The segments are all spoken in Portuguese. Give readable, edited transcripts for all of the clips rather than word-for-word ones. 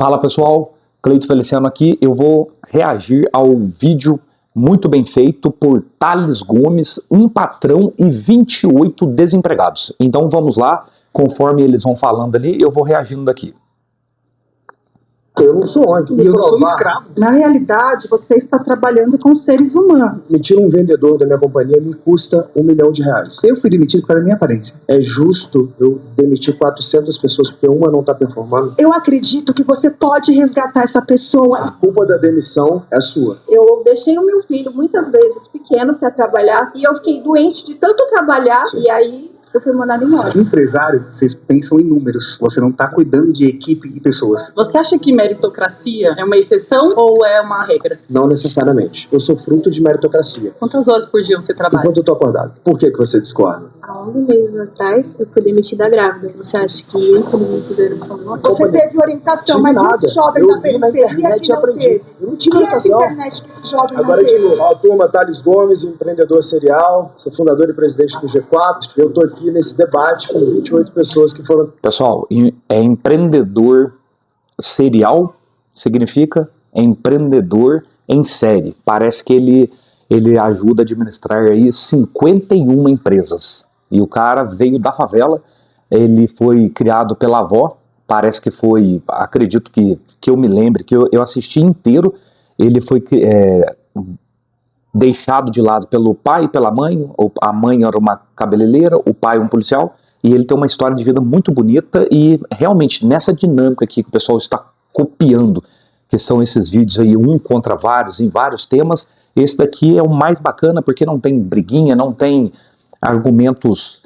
Fala pessoal, Cleito Feliciano aqui. Eu vou reagir ao vídeo muito bem feito por Thales Gomes, um patrão e 28 desempregados. Então vamos lá, conforme eles vão falando ali, eu vou reagindo daqui. Eu não sou ONG, e eu não sou escravo. Na realidade, você está trabalhando com seres humanos. Demitir um vendedor da minha companhia me custa R$1 milhão. Eu fui demitido pela minha aparência. É justo eu demitir 400 pessoas porque uma não está performando? Eu acredito que você pode resgatar essa pessoa. A culpa da demissão é sua. Eu deixei o meu filho muitas vezes pequeno para trabalhar e eu fiquei doente de tanto trabalhar. Sim. E aí eu fui mandada embora. Empresário, vocês pensam em números. Você não está cuidando de equipe e pessoas. Você acha que meritocracia é uma exceção ou é uma regra? Não necessariamente. Eu sou fruto de meritocracia. Quantas horas por dia você trabalha? Enquanto eu tô acordado. Por que você discorda? Há 11 meses atrás, eu fui demitida grávida. Você acha que isso não me fizeram favor? Você teve orientação, mas esse jovem da periferia que não teve. Eu não tive E essa orientação. internet que esse jovem Agora não teve? de novo, a turma Thales Gomes, empreendedor serial, sou fundador e presidente do G4. Eu tô aqui nesse debate com 28 pessoas que foram... Pessoal, é empreendedor serial, significa empreendedor em série. Parece que ele ajuda a administrar aí 51 empresas. E o cara veio da favela, ele foi criado pela avó, parece que foi, acredito que eu me lembre, que eu assisti inteiro, ele foi deixado de lado pelo pai e pela mãe, a mãe era uma cabeleireira, o pai um policial, e ele tem uma história de vida muito bonita e realmente nessa dinâmica aqui que o pessoal está copiando, que são esses vídeos aí, um contra vários, em vários temas, esse daqui é o mais bacana porque não tem briguinha, não tem argumentos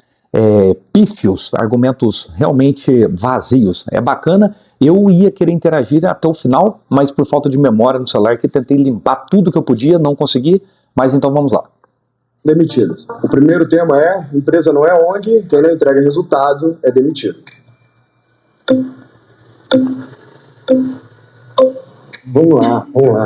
pífios, argumentos realmente vazios. É bacana, eu ia querer interagir até o final, mas por falta de memória no celular que tentei limpar tudo que eu podia, não consegui, mas então vamos lá. Demitidas. O primeiro tema é: empresa não é ONG, quem não entrega resultado é demitido. Vamos lá. Como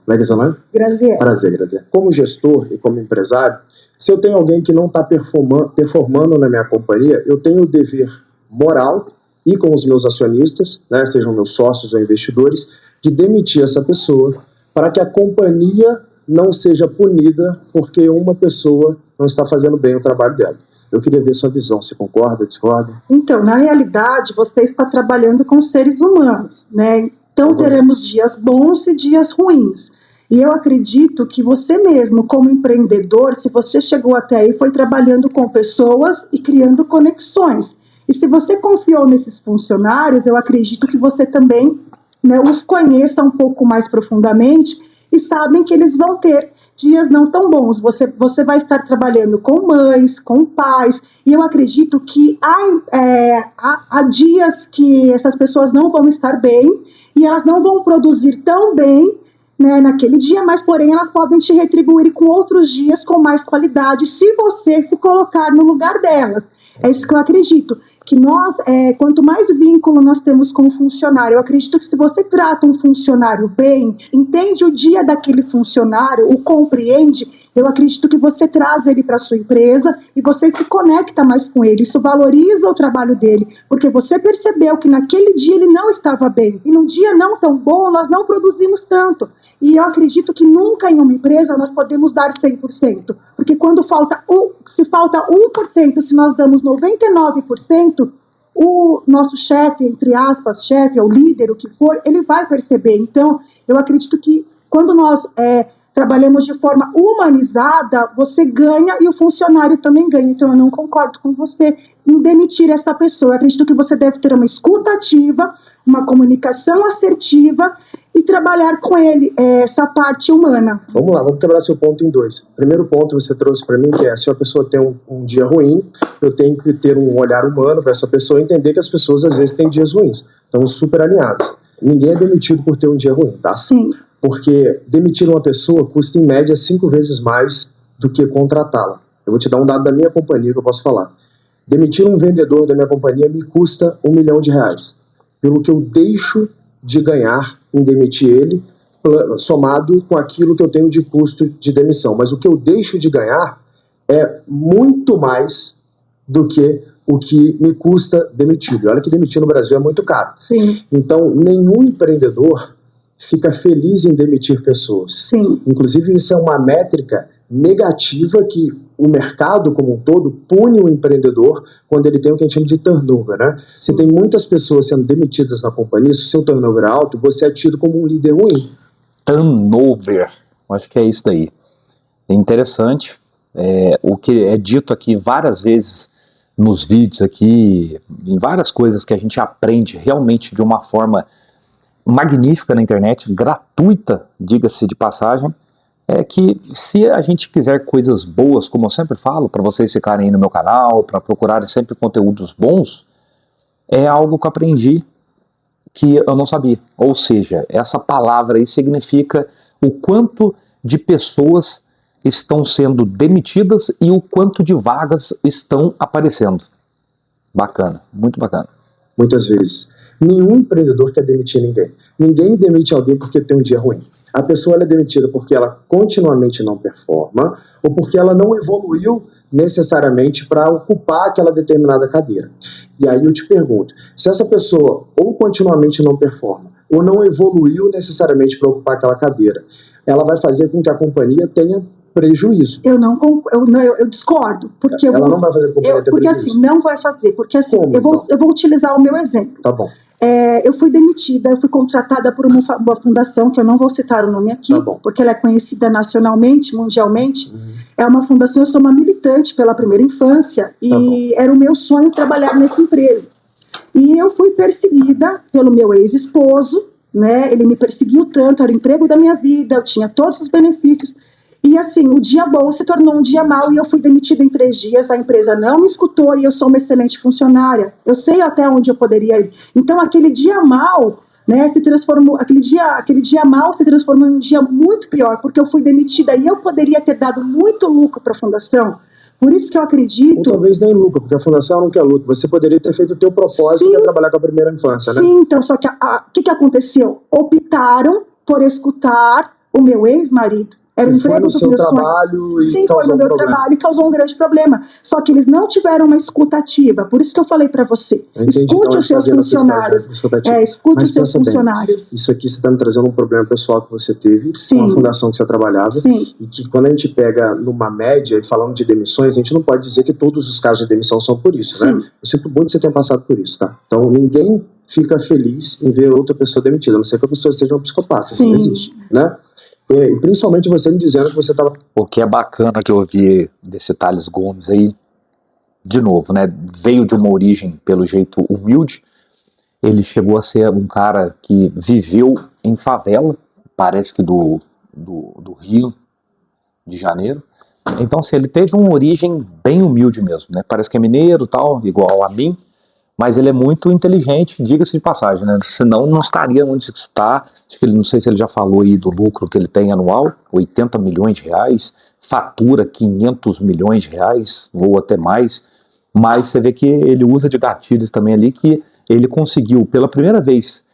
é que é seu nome? Graziela. Prazer, Graziela. Como gestor e como empresário, se eu tenho alguém que não está performando na minha companhia, eu tenho o dever moral e com os meus acionistas, né, sejam meus sócios ou investidores, de demitir essa pessoa para que a companhia não seja punida porque uma pessoa não está fazendo bem o trabalho dela. Eu queria ver sua visão, você concorda, discorda? Então, na realidade, você está trabalhando com seres humanos, né? Então teremos dias bons e dias ruins. E eu acredito que você mesmo, como empreendedor, se você chegou até aí, foi trabalhando com pessoas e criando conexões. E se você confiou nesses funcionários, eu acredito que você também, né, os conheça um pouco mais profundamente e sabem que eles vão ter dias não tão bons. Você vai estar trabalhando com mães, com pais, e eu acredito que há dias que essas pessoas não vão estar bem e elas não vão produzir tão bem, né, naquele dia, mas porém elas podem te retribuir com outros dias com mais qualidade se você se colocar no lugar delas. É isso que eu acredito, que nós, quanto mais vínculo nós temos com o funcionário, eu acredito que se você trata um funcionário bem, entende o dia daquele funcionário, o compreende, eu acredito que você traz ele para sua empresa e você se conecta mais com ele, isso valoriza o trabalho dele, porque você percebeu que naquele dia ele não estava bem, e num dia não tão bom nós não produzimos tanto. E eu acredito que nunca em uma empresa nós podemos dar 100%, porque quando se falta 1%, se nós damos 99%, o nosso chefe, entre aspas, chefe ou líder, o que for, ele vai perceber. Então, eu acredito que quando nós trabalhamos de forma humanizada, você ganha e o funcionário também ganha. Então, eu não concordo com você em demitir essa pessoa. Eu acredito que você deve ter uma escuta ativa, uma comunicação assertiva e trabalhar com ele essa parte humana. Vamos lá, vamos quebrar seu ponto em dois. Primeiro ponto você trouxe para mim que é: se a pessoa tem um dia ruim, eu tenho que ter um olhar humano para essa pessoa e entender que as pessoas às vezes têm dias ruins. Estamos super alinhados. Ninguém é demitido por ter um dia ruim, tá? Sim. Porque demitir uma pessoa custa em média 5 vezes mais do que contratá-la. Eu vou te dar um dado da minha companhia que eu posso falar. Demitir um vendedor da minha companhia me custa R$1 milhão, pelo que eu deixo de ganhar em demitir ele, somado com aquilo que eu tenho de custo de demissão. Mas o que eu deixo de ganhar é muito mais do que o que me custa demitir. E olha que demitir no Brasil é muito caro. Sim, Então, nenhum empreendedor fica feliz em demitir pessoas. sim. Inclusive, isso é uma métrica negativa que o mercado como um todo pune o empreendedor quando ele tem o que a gente chama de turnover, né? Se tem muitas pessoas sendo demitidas na companhia, se o seu turnover é alto, você é tido como um líder ruim. Turnover, acho que é isso daí. É interessante, o que é dito aqui várias vezes nos vídeos aqui, em várias coisas que a gente aprende realmente de uma forma magnífica na internet, gratuita, diga-se de passagem, é que se a gente quiser coisas boas, como eu sempre falo, para vocês ficarem aí no meu canal, para procurarem sempre conteúdos bons, é algo que eu aprendi que eu não sabia. Ou seja, essa palavra aí significa o quanto de pessoas estão sendo demitidas e o quanto de vagas estão aparecendo. Bacana, muito bacana. Muitas vezes. Nenhum empreendedor quer demitir ninguém. Ninguém demite alguém porque tem um dia ruim. A pessoa ela é demitida porque ela continuamente não performa ou porque ela não evoluiu necessariamente para ocupar aquela determinada cadeira. E aí eu te pergunto, se essa pessoa ou continuamente não performa ou não evoluiu necessariamente para ocupar aquela cadeira, ela vai fazer com que a companhia tenha prejuízo. Eu discordo, porque Ela não vai fazer com que a companhia tenha porque prejuízo. assim, não vai fazer, porque assim, Como, eu vou utilizar o meu exemplo. Tá bom. Eu fui demitida, eu fui contratada por uma fundação, que eu não vou citar o nome aqui, Tá bom. porque ela é conhecida nacionalmente, mundialmente. Uhum. É uma fundação, eu sou uma militante pela primeira infância, e era o meu sonho trabalhar nessa empresa. E eu fui perseguida pelo meu ex-esposo, né? Ele me perseguiu tanto, era o emprego da minha vida, eu tinha todos os benefícios. E assim, o dia bom se tornou um dia mau e eu fui demitida em 3 dias, a empresa não me escutou e eu sou uma excelente funcionária. Eu sei até onde eu poderia ir. Então aquele dia mau, né, se transformou, aquele dia mau se transformou em um dia muito pior, porque eu fui demitida e eu poderia ter dado muito lucro para a fundação. Por isso que eu Ou acredito... talvez nem lucro, porque a fundação não quer lucro. Você poderia ter feito o teu propósito, Sim. que é trabalhar com a primeira infância, né? Sim, então, só que o que aconteceu? Optaram por escutar o meu ex-marido. Era o E foi emprego no dos seu meus trabalho sonhos. e Sim, foi causou no um meu problema. trabalho e causou um grande problema. Só que eles não tiveram uma escuta ativa. Por isso que eu falei para você. Eu entendi, Escute então, os seus a gente tá vendo a funcionários. questão, né? Escutativa. Escute Mas os seus pensa bem, funcionários. Isso aqui você está me trazendo um problema pessoal que você teve Sim. com a fundação que você trabalhava. Sim. E que quando a gente pega numa média e falando de demissões, a gente não pode dizer que todos os casos de demissão são por isso, Sim. né? Eu sinto muito que você tenha passado por isso, tá? Então ninguém fica feliz em ver outra pessoa demitida, a não ser que a pessoa seja um psicopata. Isso Sim. não existe, né? E principalmente você me dizendo que você estava... O que é bacana que eu ouvi desse Thales Gomes aí, de novo, né? Veio de uma origem, pelo jeito, humilde. Ele chegou a ser um cara que viveu em favela, parece que do Rio de Janeiro. Então, assim, ele teve uma origem bem humilde mesmo, né? Parece que é mineiro, tal, igual a mim, mas ele é muito inteligente, diga-se de passagem, né? Senão não estaria onde está. Acho que ele, não sei se ele já falou aí do lucro que ele tem anual, 80 milhões de reais, fatura 500 milhões de reais, ou até mais, mas você vê que ele usa de gatilhos também ali, que ele conseguiu, pela primeira vez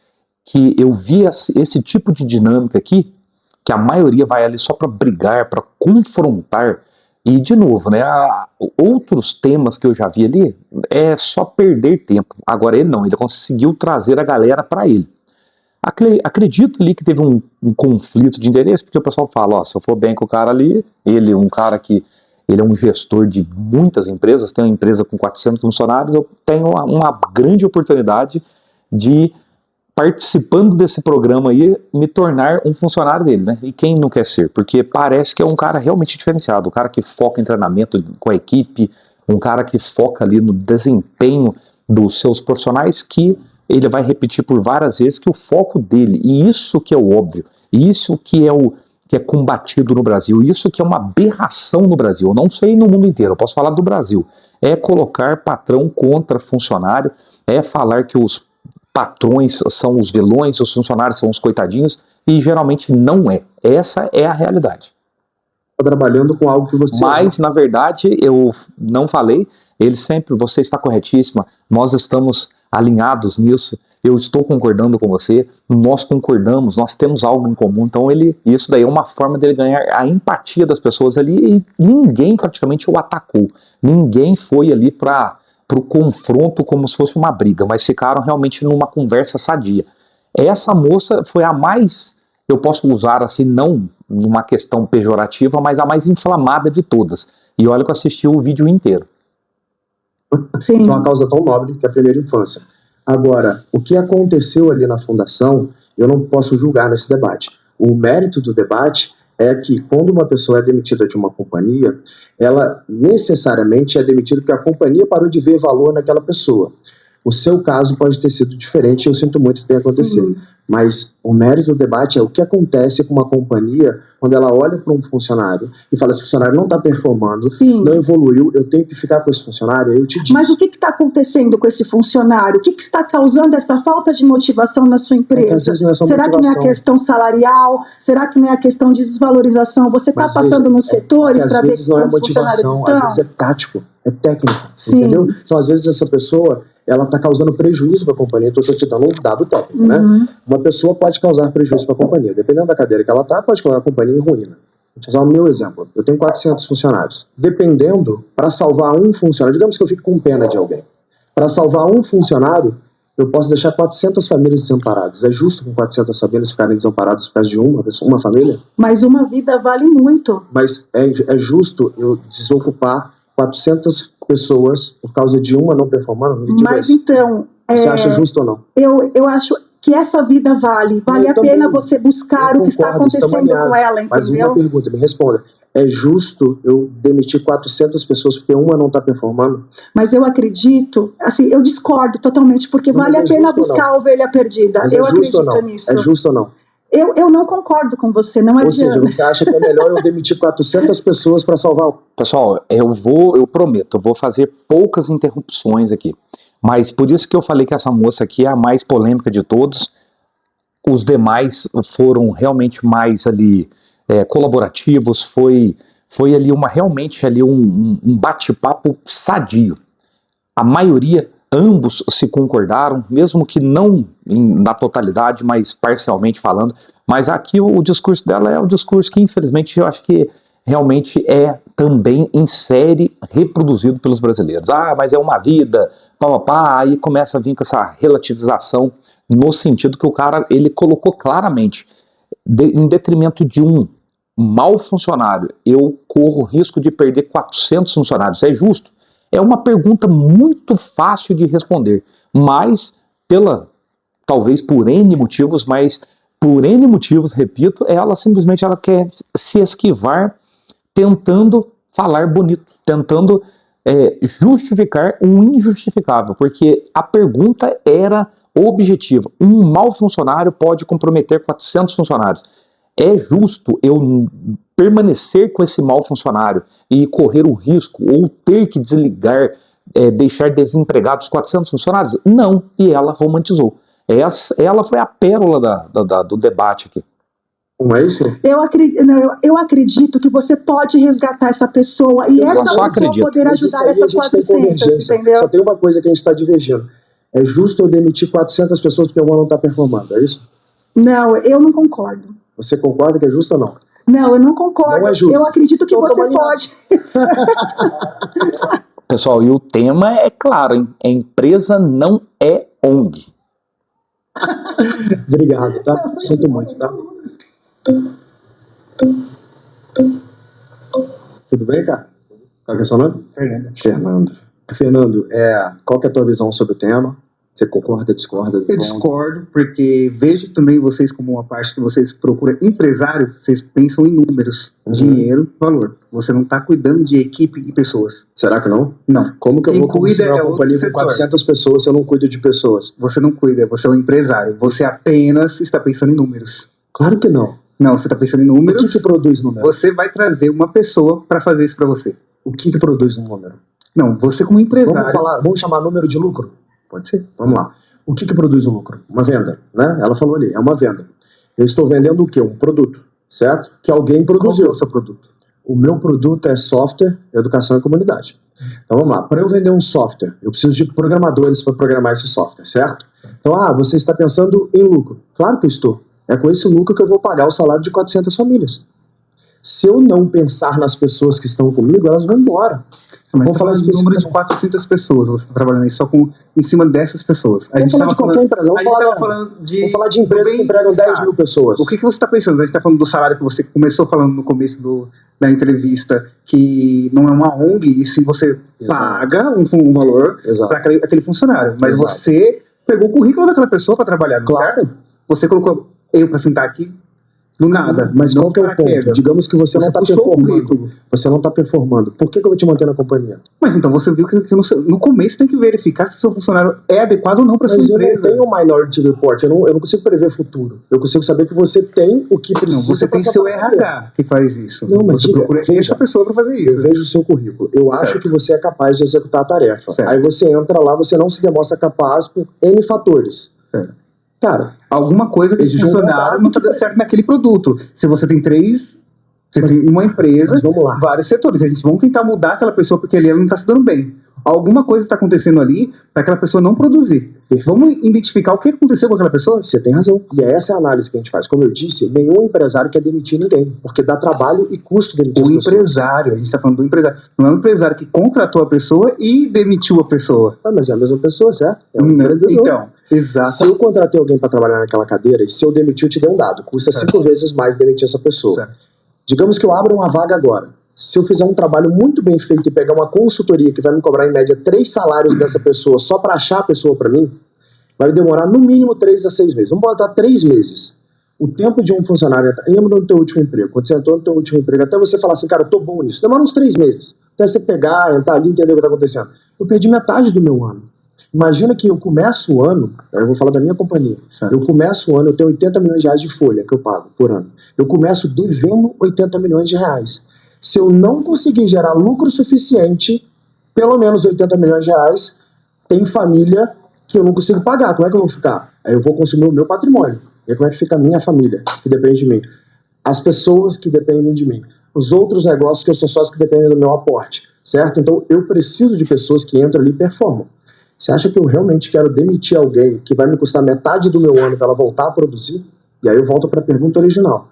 que eu vi esse tipo de dinâmica aqui, que a maioria vai ali só para brigar, para confrontar, e de novo, né, outros temas que eu já vi ali, é só perder tempo. Agora ele não, ele conseguiu trazer a galera para ele. Acredito ali que teve um conflito de interesse, porque o pessoal fala, ó, se eu for bem com o cara ali, ele é um cara que ele é um gestor de muitas empresas, tem uma empresa com 400 funcionários, eu tenho uma grande oportunidade de, participando desse programa aí, me tornar um funcionário dele, né? E quem não quer ser? Porque parece que é um cara realmente diferenciado, um cara que foca em treinamento com a equipe, um cara que foca ali no desempenho dos seus profissionais, que ele vai repetir por várias vezes que o foco dele, e isso que é o óbvio, isso que é combatido no Brasil, isso que é uma aberração no Brasil, eu não sei no mundo inteiro, eu posso falar do Brasil, é colocar patrão contra funcionário, é falar que os patrões são os vilões, os funcionários são os coitadinhos, e geralmente não é. Essa é a realidade. trabalhando com algo que você... Mas, na verdade, eu não falei, você está corretíssima, nós estamos alinhados nisso, eu estou concordando com você, nós concordamos, nós temos algo em comum, então isso daí é uma forma dele ganhar a empatia das pessoas ali, e ninguém praticamente o atacou, ninguém foi ali para pro confronto como se fosse uma briga, mas ficaram realmente numa conversa sadia. Essa moça foi a mais, eu posso usar assim, não numa questão pejorativa, mas a mais inflamada de todas. E olha que eu assisti o vídeo inteiro. Sim. Então, uma causa tão nobre que é a primeira infância. Agora, o que aconteceu ali na fundação, eu não posso julgar nesse debate. O mérito do debate é que quando uma pessoa é demitida de uma companhia, ela necessariamente é demitida porque a companhia parou de ver valor naquela pessoa. O seu caso pode ter sido diferente, eu sinto muito que tenha acontecido. Sim. Mas o mérito do debate é o que acontece com uma companhia quando ela olha para um funcionário e fala, esse funcionário não está performando, Sim. não evoluiu, eu tenho que ficar com esse funcionário, aí eu te digo. Mas o que está acontecendo com esse funcionário? O que está causando essa falta de motivação na sua É que às empresa? vezes não é só Será que não é a motivação. questão salarial? Será que não é a questão de desvalorização? Você está Mas passando veja, nos setores Porque para às ver vezes não é quantos funcionários motivação, às estão? vezes é tático, é técnico, Sim. entendeu? Então às vezes essa pessoa, ela está causando prejuízo para a companhia, então eu estou te dando um dado técnico, né? Uhum. Uma pessoa pode causar prejuízo para a companhia, dependendo da cadeira que ela está, pode colocar a companhia em ruína. Vou usar o meu exemplo, eu tenho 400 funcionários, dependendo, para salvar um funcionário, digamos que eu fique com pena de alguém, para salvar um funcionário, eu posso deixar 400 famílias desamparadas. É justo com 400 famílias ficarem desamparadas por causa de uma família? Mas uma vida vale muito. Mas é justo eu desocupar 400 pessoas por causa de uma não performando? Me diga Mas isso. então, Você acha justo ou não? eu acho que essa vida vale. Vale Eu a pena também. você buscar Eu o que está concordo, estamos acontecendo com alinhados. ela, Mas uma entendeu? pergunta, me responda. É justo eu demitir 400 pessoas porque uma não está performando? Mas eu acredito, assim, eu discordo totalmente, porque Não, vale a mas é pena justo ou buscar a ovelha perdida. Mas Eu é justo ou acredito não? nisso. É justo ou não? Eu não concordo com você, não Ou seja, adianta. você acha que é melhor eu demitir 400 pessoas para salvar um? Pessoal, eu prometo, eu vou fazer poucas interrupções aqui. Mas por isso que eu falei que essa moça aqui é a mais polêmica de todos. Os demais foram realmente mais ali colaborativos, foi ali realmente ali um bate-papo sadio. A maioria, ambos se concordaram, mesmo que não na totalidade, mas parcialmente falando. Mas aqui o discurso dela é um discurso que, infelizmente, eu acho que realmente é também em série reproduzido pelos brasileiros. Ah, mas é uma vida, pá, aí começa a vir com essa relativização no sentido que o cara, ele colocou claramente, em detrimento de um mau funcionário, eu corro risco de perder 400 funcionários. É justo? É uma pergunta muito fácil de responder, mas talvez por N motivos, repito, ela simplesmente quer se esquivar tentando falar bonito, tentando justificar um injustificável, porque a pergunta era objetiva. Um mau funcionário pode comprometer 400 funcionários. É justo eu permanecer com esse mau funcionário e correr o risco ou ter que desligar, deixar desempregados 400 funcionários? Não, e ela romantizou. Ela foi a pérola do debate aqui. Não é isso? Eu acredito que você pode resgatar essa pessoa e essa pessoa poder Mas isso ajudar aí a essas gente tem 400, convergência. entendeu? Só tem uma coisa que a gente está divergindo. É justo eu demitir 400 pessoas porque uma não está performando, é isso? Não, eu não concordo. Você concorda que é justo ou não? Não, eu não concordo. Não é justo. Eu acredito que Então, você tamo pode. Pessoal, e o tema é claro, hein? A empresa não é ONG. Obrigado, tá? Sinto muito, tá? Tudo bem, cara? Qual que é o seu nome? Fernando, qual que é a tua visão sobre o tema? Você concorda, discorda? Eu discordo, porque vejo também vocês como uma parte que vocês procuram empresário, vocês pensam em números, dinheiro, valor. Você não está cuidando de equipe e pessoas. Será que não? Não. Como que eu Quem vou construir cuida uma é companhia outro com setor. 400 pessoas se eu não cuido de pessoas? Você não cuida, você é um empresário. Você apenas está pensando em números. Claro que não. Não, você está pensando em O números. que produz número? Você vai trazer uma pessoa para fazer isso para você. O que produz um número? Não, você como empresário. Vamos chamar número de lucro? Pode ser. Vamos lá. O que produz um lucro? Uma venda, né? Ela falou ali, é uma venda. Eu estou vendendo o quê? Um produto, certo? Que alguém produziu. Qual é o seu produto? O meu produto é software, educação e comunidade. Então vamos lá. Para eu vender um software, eu preciso de programadores para programar esse software, certo? Então, você está pensando em lucro. Claro que eu estou. É com esse lucro que eu vou pagar o salário de 400 famílias. Se eu não pensar nas pessoas que estão comigo, elas vão embora. Vamos falar de número de 400 pessoas, você está trabalhando aí só em cima dessas pessoas. Vamos falar de qualquer empresa, vamos falar de empresas que empregam 10 mil pessoas. O que você está pensando? A gente está falando do salário que você começou falando no começo da entrevista, que não é uma ONG, e sim você paga um valor para aquele funcionário. Mas você pegou o currículo daquela pessoa para trabalhar, não certo? Você colocou eu para sentar aqui do nada. Mas qual que é o ponto? Digamos que você não está performando. Você não está performando. Por que eu vou te manter na companhia? Mas então você viu que no começo tem que verificar se o seu funcionário é adequado ou não para sua empresa. Mas eu não tenho um Minority Report. Eu não consigo prever futuro. Eu consigo saber que você tem o que precisa. Não, você tem seu RH que faz isso. Não, mas você procura essa pessoa para fazer isso. Eu vejo o seu currículo. Eu acho que você é capaz de executar a tarefa. Aí você entra lá, você não se demonstra capaz por N fatores. Certo. Cara, alguma coisa que esse funcionário não está dando certo naquele produto. Se você tem você tem uma empresa, vários setores. A gente vai tentar mudar aquela pessoa porque ali ela não está se dando bem. Alguma coisa está acontecendo ali para aquela pessoa não produzir. Vamos identificar o que aconteceu com aquela pessoa? Você tem razão. E é essa a análise que a gente faz. Como eu disse, nenhum empresário quer demitir ninguém, porque dá trabalho e custo demitir o empresário, a gente está falando do empresário. Não é um empresário que contratou a pessoa e demitiu a pessoa. Mas é a mesma pessoa, certo? É um empreendedor. Então, exato. Se eu contratei alguém para trabalhar naquela cadeira, e se eu demitir, eu te dei um dado. Custa 5 vezes mais demitir essa pessoa. Certo. Digamos que eu abro uma vaga agora. Se eu fizer um trabalho muito bem feito e pegar uma consultoria que vai me cobrar em média 3 salários dessa pessoa só para achar a pessoa para mim, vai demorar no mínimo 3 a 6 meses. Vamos botar 3 meses. O tempo de um funcionário, lembra do teu último emprego, quando você entrou no teu último emprego, até você falar assim, cara, eu tô bom nisso, demora uns 3 meses. Até você pegar, entrar ali e entender o que tá acontecendo. Eu perdi metade do meu ano. Imagina que eu começo o ano, eu vou falar da minha companhia, eu começo o ano, eu tenho 80 milhões de reais de folha que eu pago por ano. Eu começo devendo 80 milhões de reais. Se eu não conseguir gerar lucro suficiente, pelo menos 80 milhões de reais, tem família que eu não consigo pagar. Como é que eu vou ficar? Aí eu vou consumir o meu patrimônio. E aí como é que fica a minha família, que depende de mim? As pessoas que dependem de mim. Os outros negócios que eu sou sócio que dependem do meu aporte. Certo? Então eu preciso de pessoas que entram ali e performam. Você acha que eu realmente quero demitir alguém que vai me custar metade do meu ano para ela voltar a produzir? E aí eu volto para a pergunta original.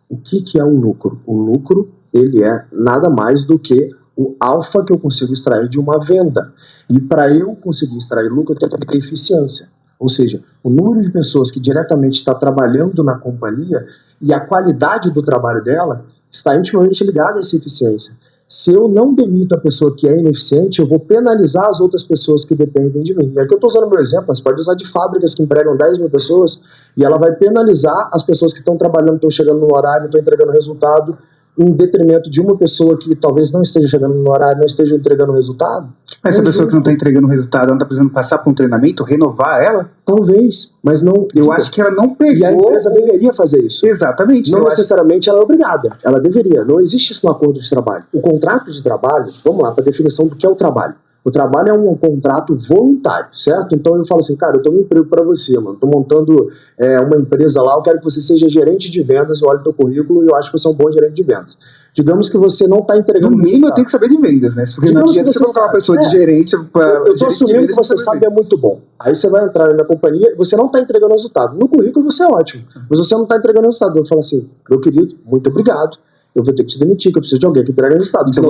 O que é o lucro? O lucro, ele é nada mais do que o alfa que eu consigo extrair de uma venda. E para eu conseguir extrair lucro, eu tenho que ter eficiência. Ou seja, o número de pessoas que diretamente está trabalhando na companhia e a qualidade do trabalho dela está intimamente ligada a essa eficiência. Se eu não demito a pessoa que é ineficiente, eu vou penalizar as outras pessoas que dependem de mim. E aqui eu estou usando o meu exemplo, mas pode usar de fábricas que empregam 10 mil pessoas e ela vai penalizar as pessoas que estão trabalhando, estão chegando no horário, estão entregando resultado, em detrimento de uma pessoa que talvez não esteja chegando no horário, não esteja entregando resultado. Mas essa pessoa que não está entregando resultado, ela não está precisando passar por um treinamento, renovar ela? Talvez, mas não... Eu acho que ela não pegou... E a empresa deveria fazer isso. Exatamente. Não necessariamente ela é obrigada, ela deveria. Não existe isso no acordo de trabalho. O contrato de trabalho, vamos lá, para a definição do que é o trabalho. O trabalho é um contrato voluntário, certo? Então eu falo assim, cara, eu tenho um emprego para você, mano. Estou montando uma empresa lá, eu quero que você seja gerente de vendas, eu olho teu currículo e eu acho que você é um bom gerente de vendas. Digamos que você não está entregando... No mínimo eu tenho que saber de vendas, né? Porque não adianta você colocar uma pessoa de gerente... Eu estou assumindo que você sabe é muito bom. Aí você vai entrar na minha companhia e você não está entregando resultado. No currículo você é ótimo, mas você não está entregando resultado. Eu falo assim, meu querido, muito obrigado. Eu vou ter que te demitir, que eu preciso de alguém que entregue resultado. Então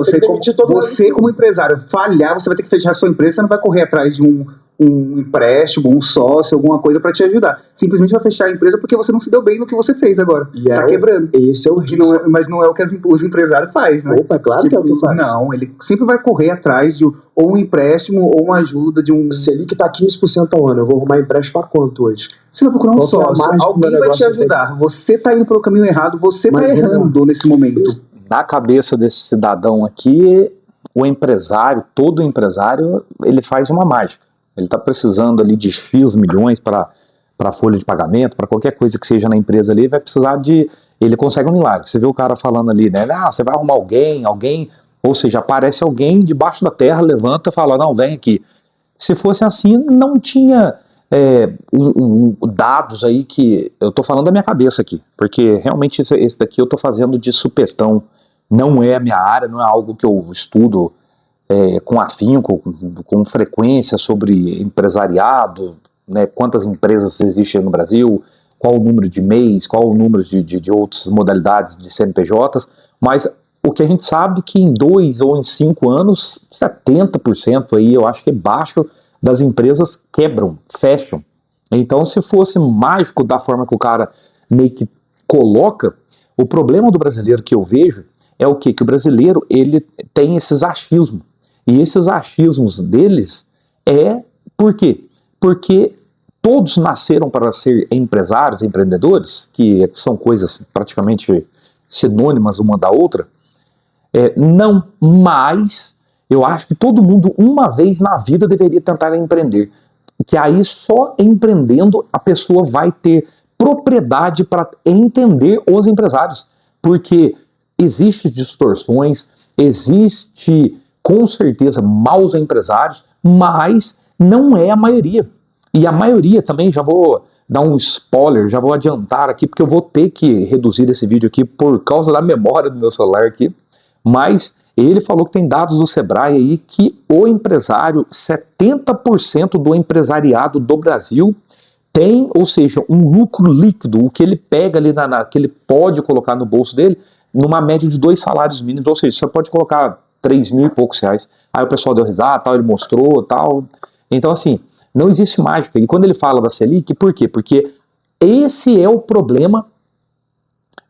você como empresário falhar, você vai ter que fechar a sua empresa, você não vai correr atrás de um empréstimo, um sócio, alguma coisa para te ajudar. Simplesmente vai fechar a empresa porque você não se deu bem no que você fez agora. Tá quebrando. Esse é o risco. Mas não é o que os empresários fazem, né? Opa, é claro que é o que faz. Não, ele sempre vai correr atrás de ou um empréstimo ou uma ajuda de um... Selic tá 15% ao ano, eu vou arrumar empréstimo para quanto hoje? Você vai procurar um sócio, alguém vai te ajudar. Você tá indo pelo caminho errado, você tá errando nesse momento. Na cabeça desse cidadão aqui, o empresário, todo empresário, ele faz uma mágica. Ele está precisando ali de X milhões para folha de pagamento, para qualquer coisa que seja na empresa ali, vai precisar de... Ele consegue um milagre. Você vê o cara falando ali, né? Você vai arrumar alguém, ou seja, aparece alguém debaixo da terra, levanta e fala, não, vem aqui. Se fosse assim, não tinha dados aí que... Eu estou falando da minha cabeça aqui, porque realmente esse daqui eu estou fazendo de supetão. Não é a minha área, não é algo que eu estudo com afinco, com frequência sobre empresariado, né, quantas empresas existem no Brasil, qual o número de MEIs, qual o número de outras modalidades de CNPJs. Mas o que a gente sabe que em 2 ou em 5 anos, 70% aí, eu acho que é baixo, das empresas quebram, fecham. Então, se fosse mágico da forma que o cara meio que coloca, o problema do brasileiro que eu vejo é o quê? Que o brasileiro, ele tem esses achismos. E esses achismos deles por quê? Porque todos nasceram para ser empresários, empreendedores, que são coisas praticamente sinônimas uma da outra. Não, mas eu acho que todo mundo, uma vez na vida, deveria tentar empreender. Que aí, só empreendendo, a pessoa vai ter propriedade para entender os empresários. Porque existem distorções, existe, com certeza, maus empresários, mas não é a maioria. E a maioria também, já vou dar um spoiler, já vou adiantar aqui, porque eu vou ter que reduzir esse vídeo aqui por causa da memória do meu celular aqui. Mas ele falou que tem dados do Sebrae aí que o empresário, 70% do empresariado do Brasil tem, ou seja, um lucro líquido, o que ele pega ali, que ele pode colocar no bolso dele, numa média de 2 salários mínimos, ou seja, você pode colocar 3 mil e poucos reais. Aí o pessoal deu risada, tal, ele mostrou, tal. Então, assim, não existe mágica. E quando ele fala da Selic, por quê? Porque esse é o problema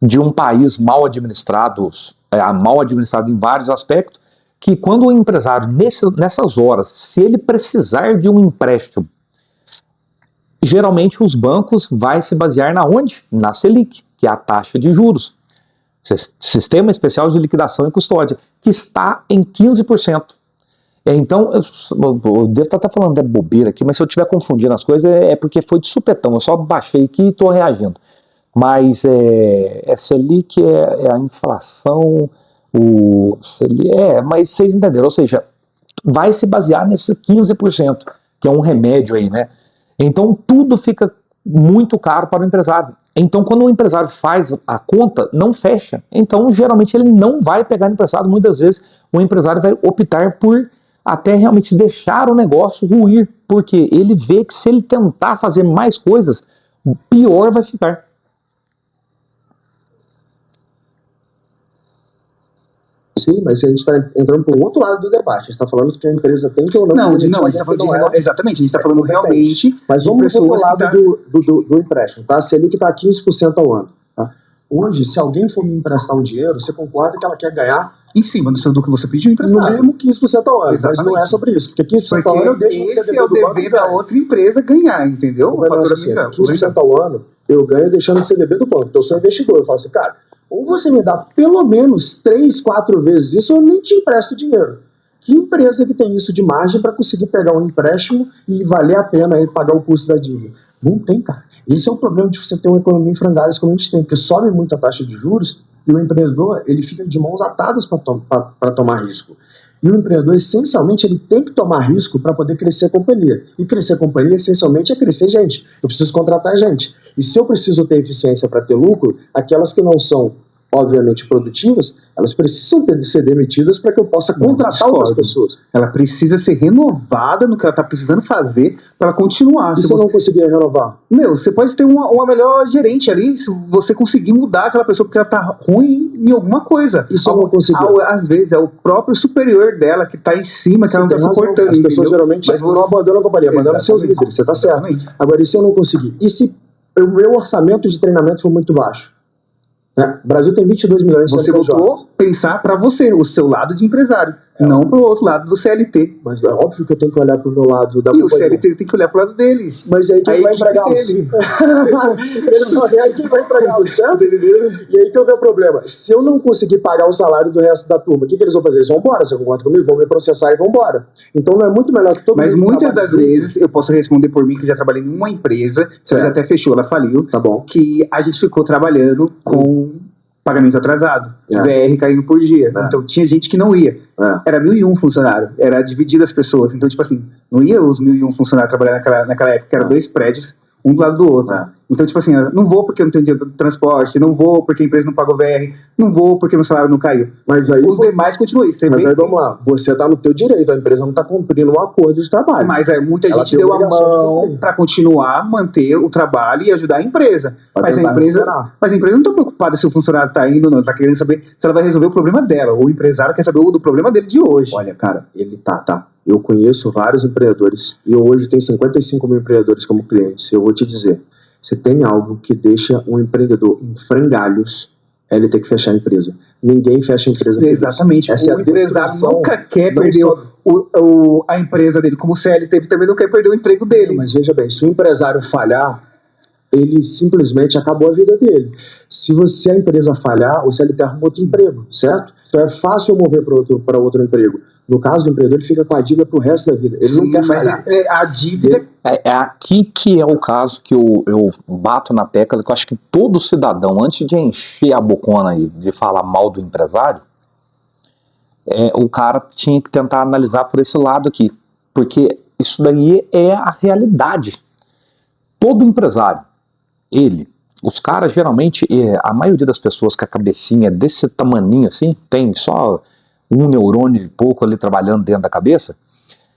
de um país mal administrado em vários aspectos, que quando o empresário, nessas horas, se ele precisar de um empréstimo, geralmente os bancos vai se basear na onde? Na Selic, que é a taxa de juros. Sistema Especial de Liquidação e Custódia, que está em 15%. Então, eu devo estar falando de bobeira aqui, mas se eu estiver confundindo as coisas é porque foi de supetão, eu só baixei aqui e estou reagindo. Mas Selic é a inflação, mas vocês entenderam, ou seja, vai se basear nesse 15%, que é um remédio aí, né? Então tudo fica muito caro para o empresário. Então quando o empresário faz a conta, não fecha. Então geralmente ele não vai pegar emprestado, muitas vezes o empresário vai optar por até realmente deixar o negócio ruir, porque ele vê que se ele tentar fazer mais coisas, pior vai ficar. Sim, mas a gente está entrando para o outro lado do debate. A gente está falando que a empresa tem que ou não. Não, a gente está falando exatamente, a gente está falando realmente. Mas vamos para o lado do empréstimo, tá? A Selic está a 15% ao ano. Tá? Hoje, se alguém for me emprestar um dinheiro, você concorda que ela quer ganhar em cima do que você pediu emprestado. No mínimo 15% ao ano. Exatamente. Mas não é sobre isso, porque 15% ao ano eu deixo esse CDB é o dever da outra empresa ganhar, entendeu? O fator assim, 15% ao ano eu ganho deixando o CDB do banco. Então eu sou investidor, eu falo assim, cara, ou você me dá pelo menos 3, 4 vezes isso, eu nem te empresto dinheiro. Que empresa que tem isso de margem para conseguir pegar um empréstimo e valer a pena aí pagar o custo da dívida? Não tem, cara. Esse é o problema de você ter uma economia em frangalhos como a gente tem, porque sobe muito a taxa de juros e o empreendedor ele fica de mãos atadas para tomar risco. E o empreendedor, essencialmente, ele tem que tomar risco para poder crescer a companhia. E crescer a companhia, essencialmente, é crescer gente. Eu preciso contratar gente. E se eu preciso ter eficiência para ter lucro, aquelas que não são, obviamente, produtivas, elas precisam ser demitidas para que eu possa contratar outras pessoas. Ela precisa ser renovada no que ela está precisando fazer para ela continuar. E se eu não conseguir renovar? Você pode ter uma melhor gerente ali, se você conseguir mudar aquela pessoa porque ela está ruim em alguma coisa. E se eu não conseguir? Às vezes é o próprio superior dela que está em cima, que ela não está suportando. As pessoas geralmente não abandonam a companhia, abandonam seus líderes, você está certo. Agora, e se eu não conseguir? E se o meu orçamento de treinamento for muito baixo? O Brasil tem 22 milhões de CNPJs. Você voltou a pensar para você, o seu lado de empresário, não para o outro lado do CLT. Mas é óbvio que eu tenho que olhar para o meu lado da companhia. E o CLT tem que olhar para o lado dele. Mas aí quem vai empregá-los? Ele aí quem vai empregá-los, certo? E aí que eu vejo o problema. Se eu não conseguir pagar o salário do resto da turma, o que eles vão fazer? Eles vão embora, você concorda comigo? Vão me processar e vão embora. Então não é muito melhor que todo mundo. Mas muitas das vezes, eu posso responder por mim, que eu já trabalhei em uma empresa, ela até fechou, ela faliu, tá bom, que a gente ficou trabalhando com pagamento atrasado, VR caindo por dia. Então tinha gente que não ia. Era 1.001 funcionários, era dividido as pessoas. Então, tipo assim, não ia os 1.001 funcionários trabalhar naquela época, eram 2 prédios, um do lado do outro. Então, tipo assim, não vou porque não tenho dinheiro de transporte, não vou porque a empresa não pagou VR, não vou porque meu salário não caiu. Mas aí, os demais continuam isso. Mas aí vamos lá, você tá no teu direito, a empresa não tá cumprindo um acordo de trabalho. Mas muita gente deu a mão para continuar, manter o trabalho e ajudar a empresa. Mas a empresa não tá preocupada se o funcionário tá indo ou não, tá querendo saber se ela vai resolver o problema dela. O empresário quer saber do problema dele de hoje. Olha, cara, ele tá. Eu conheço vários empreendedores e eu hoje tenho 55 mil empreendedores como clientes. Eu vou te dizer, se tem algo que deixa um empreendedor em frangalhos, é ele ter que fechar a empresa. Ninguém fecha a empresa. Exatamente. Essa o empresário nunca quer perder a empresa dele, como o CLT também não quer perder o emprego dele. Mas veja bem, se o empresário falhar, ele simplesmente acabou a vida dele. Se a empresa falhar, o CLT arruma outro emprego, certo? Então é fácil mover para outro emprego. No caso do empreendedor, ele fica com a dívida pro resto da vida. Ele não quer falhar. A dívida... É aqui que é o caso que eu bato na tecla, que eu acho que todo cidadão, antes de encher a bocona aí, de falar mal do empresário, o cara tinha que tentar analisar por esse lado aqui. Porque isso daí é a realidade. Todo empresário, os caras geralmente, a maioria das pessoas com a cabecinha desse tamaninho assim, tem só um neurônio e pouco ali trabalhando dentro da cabeça,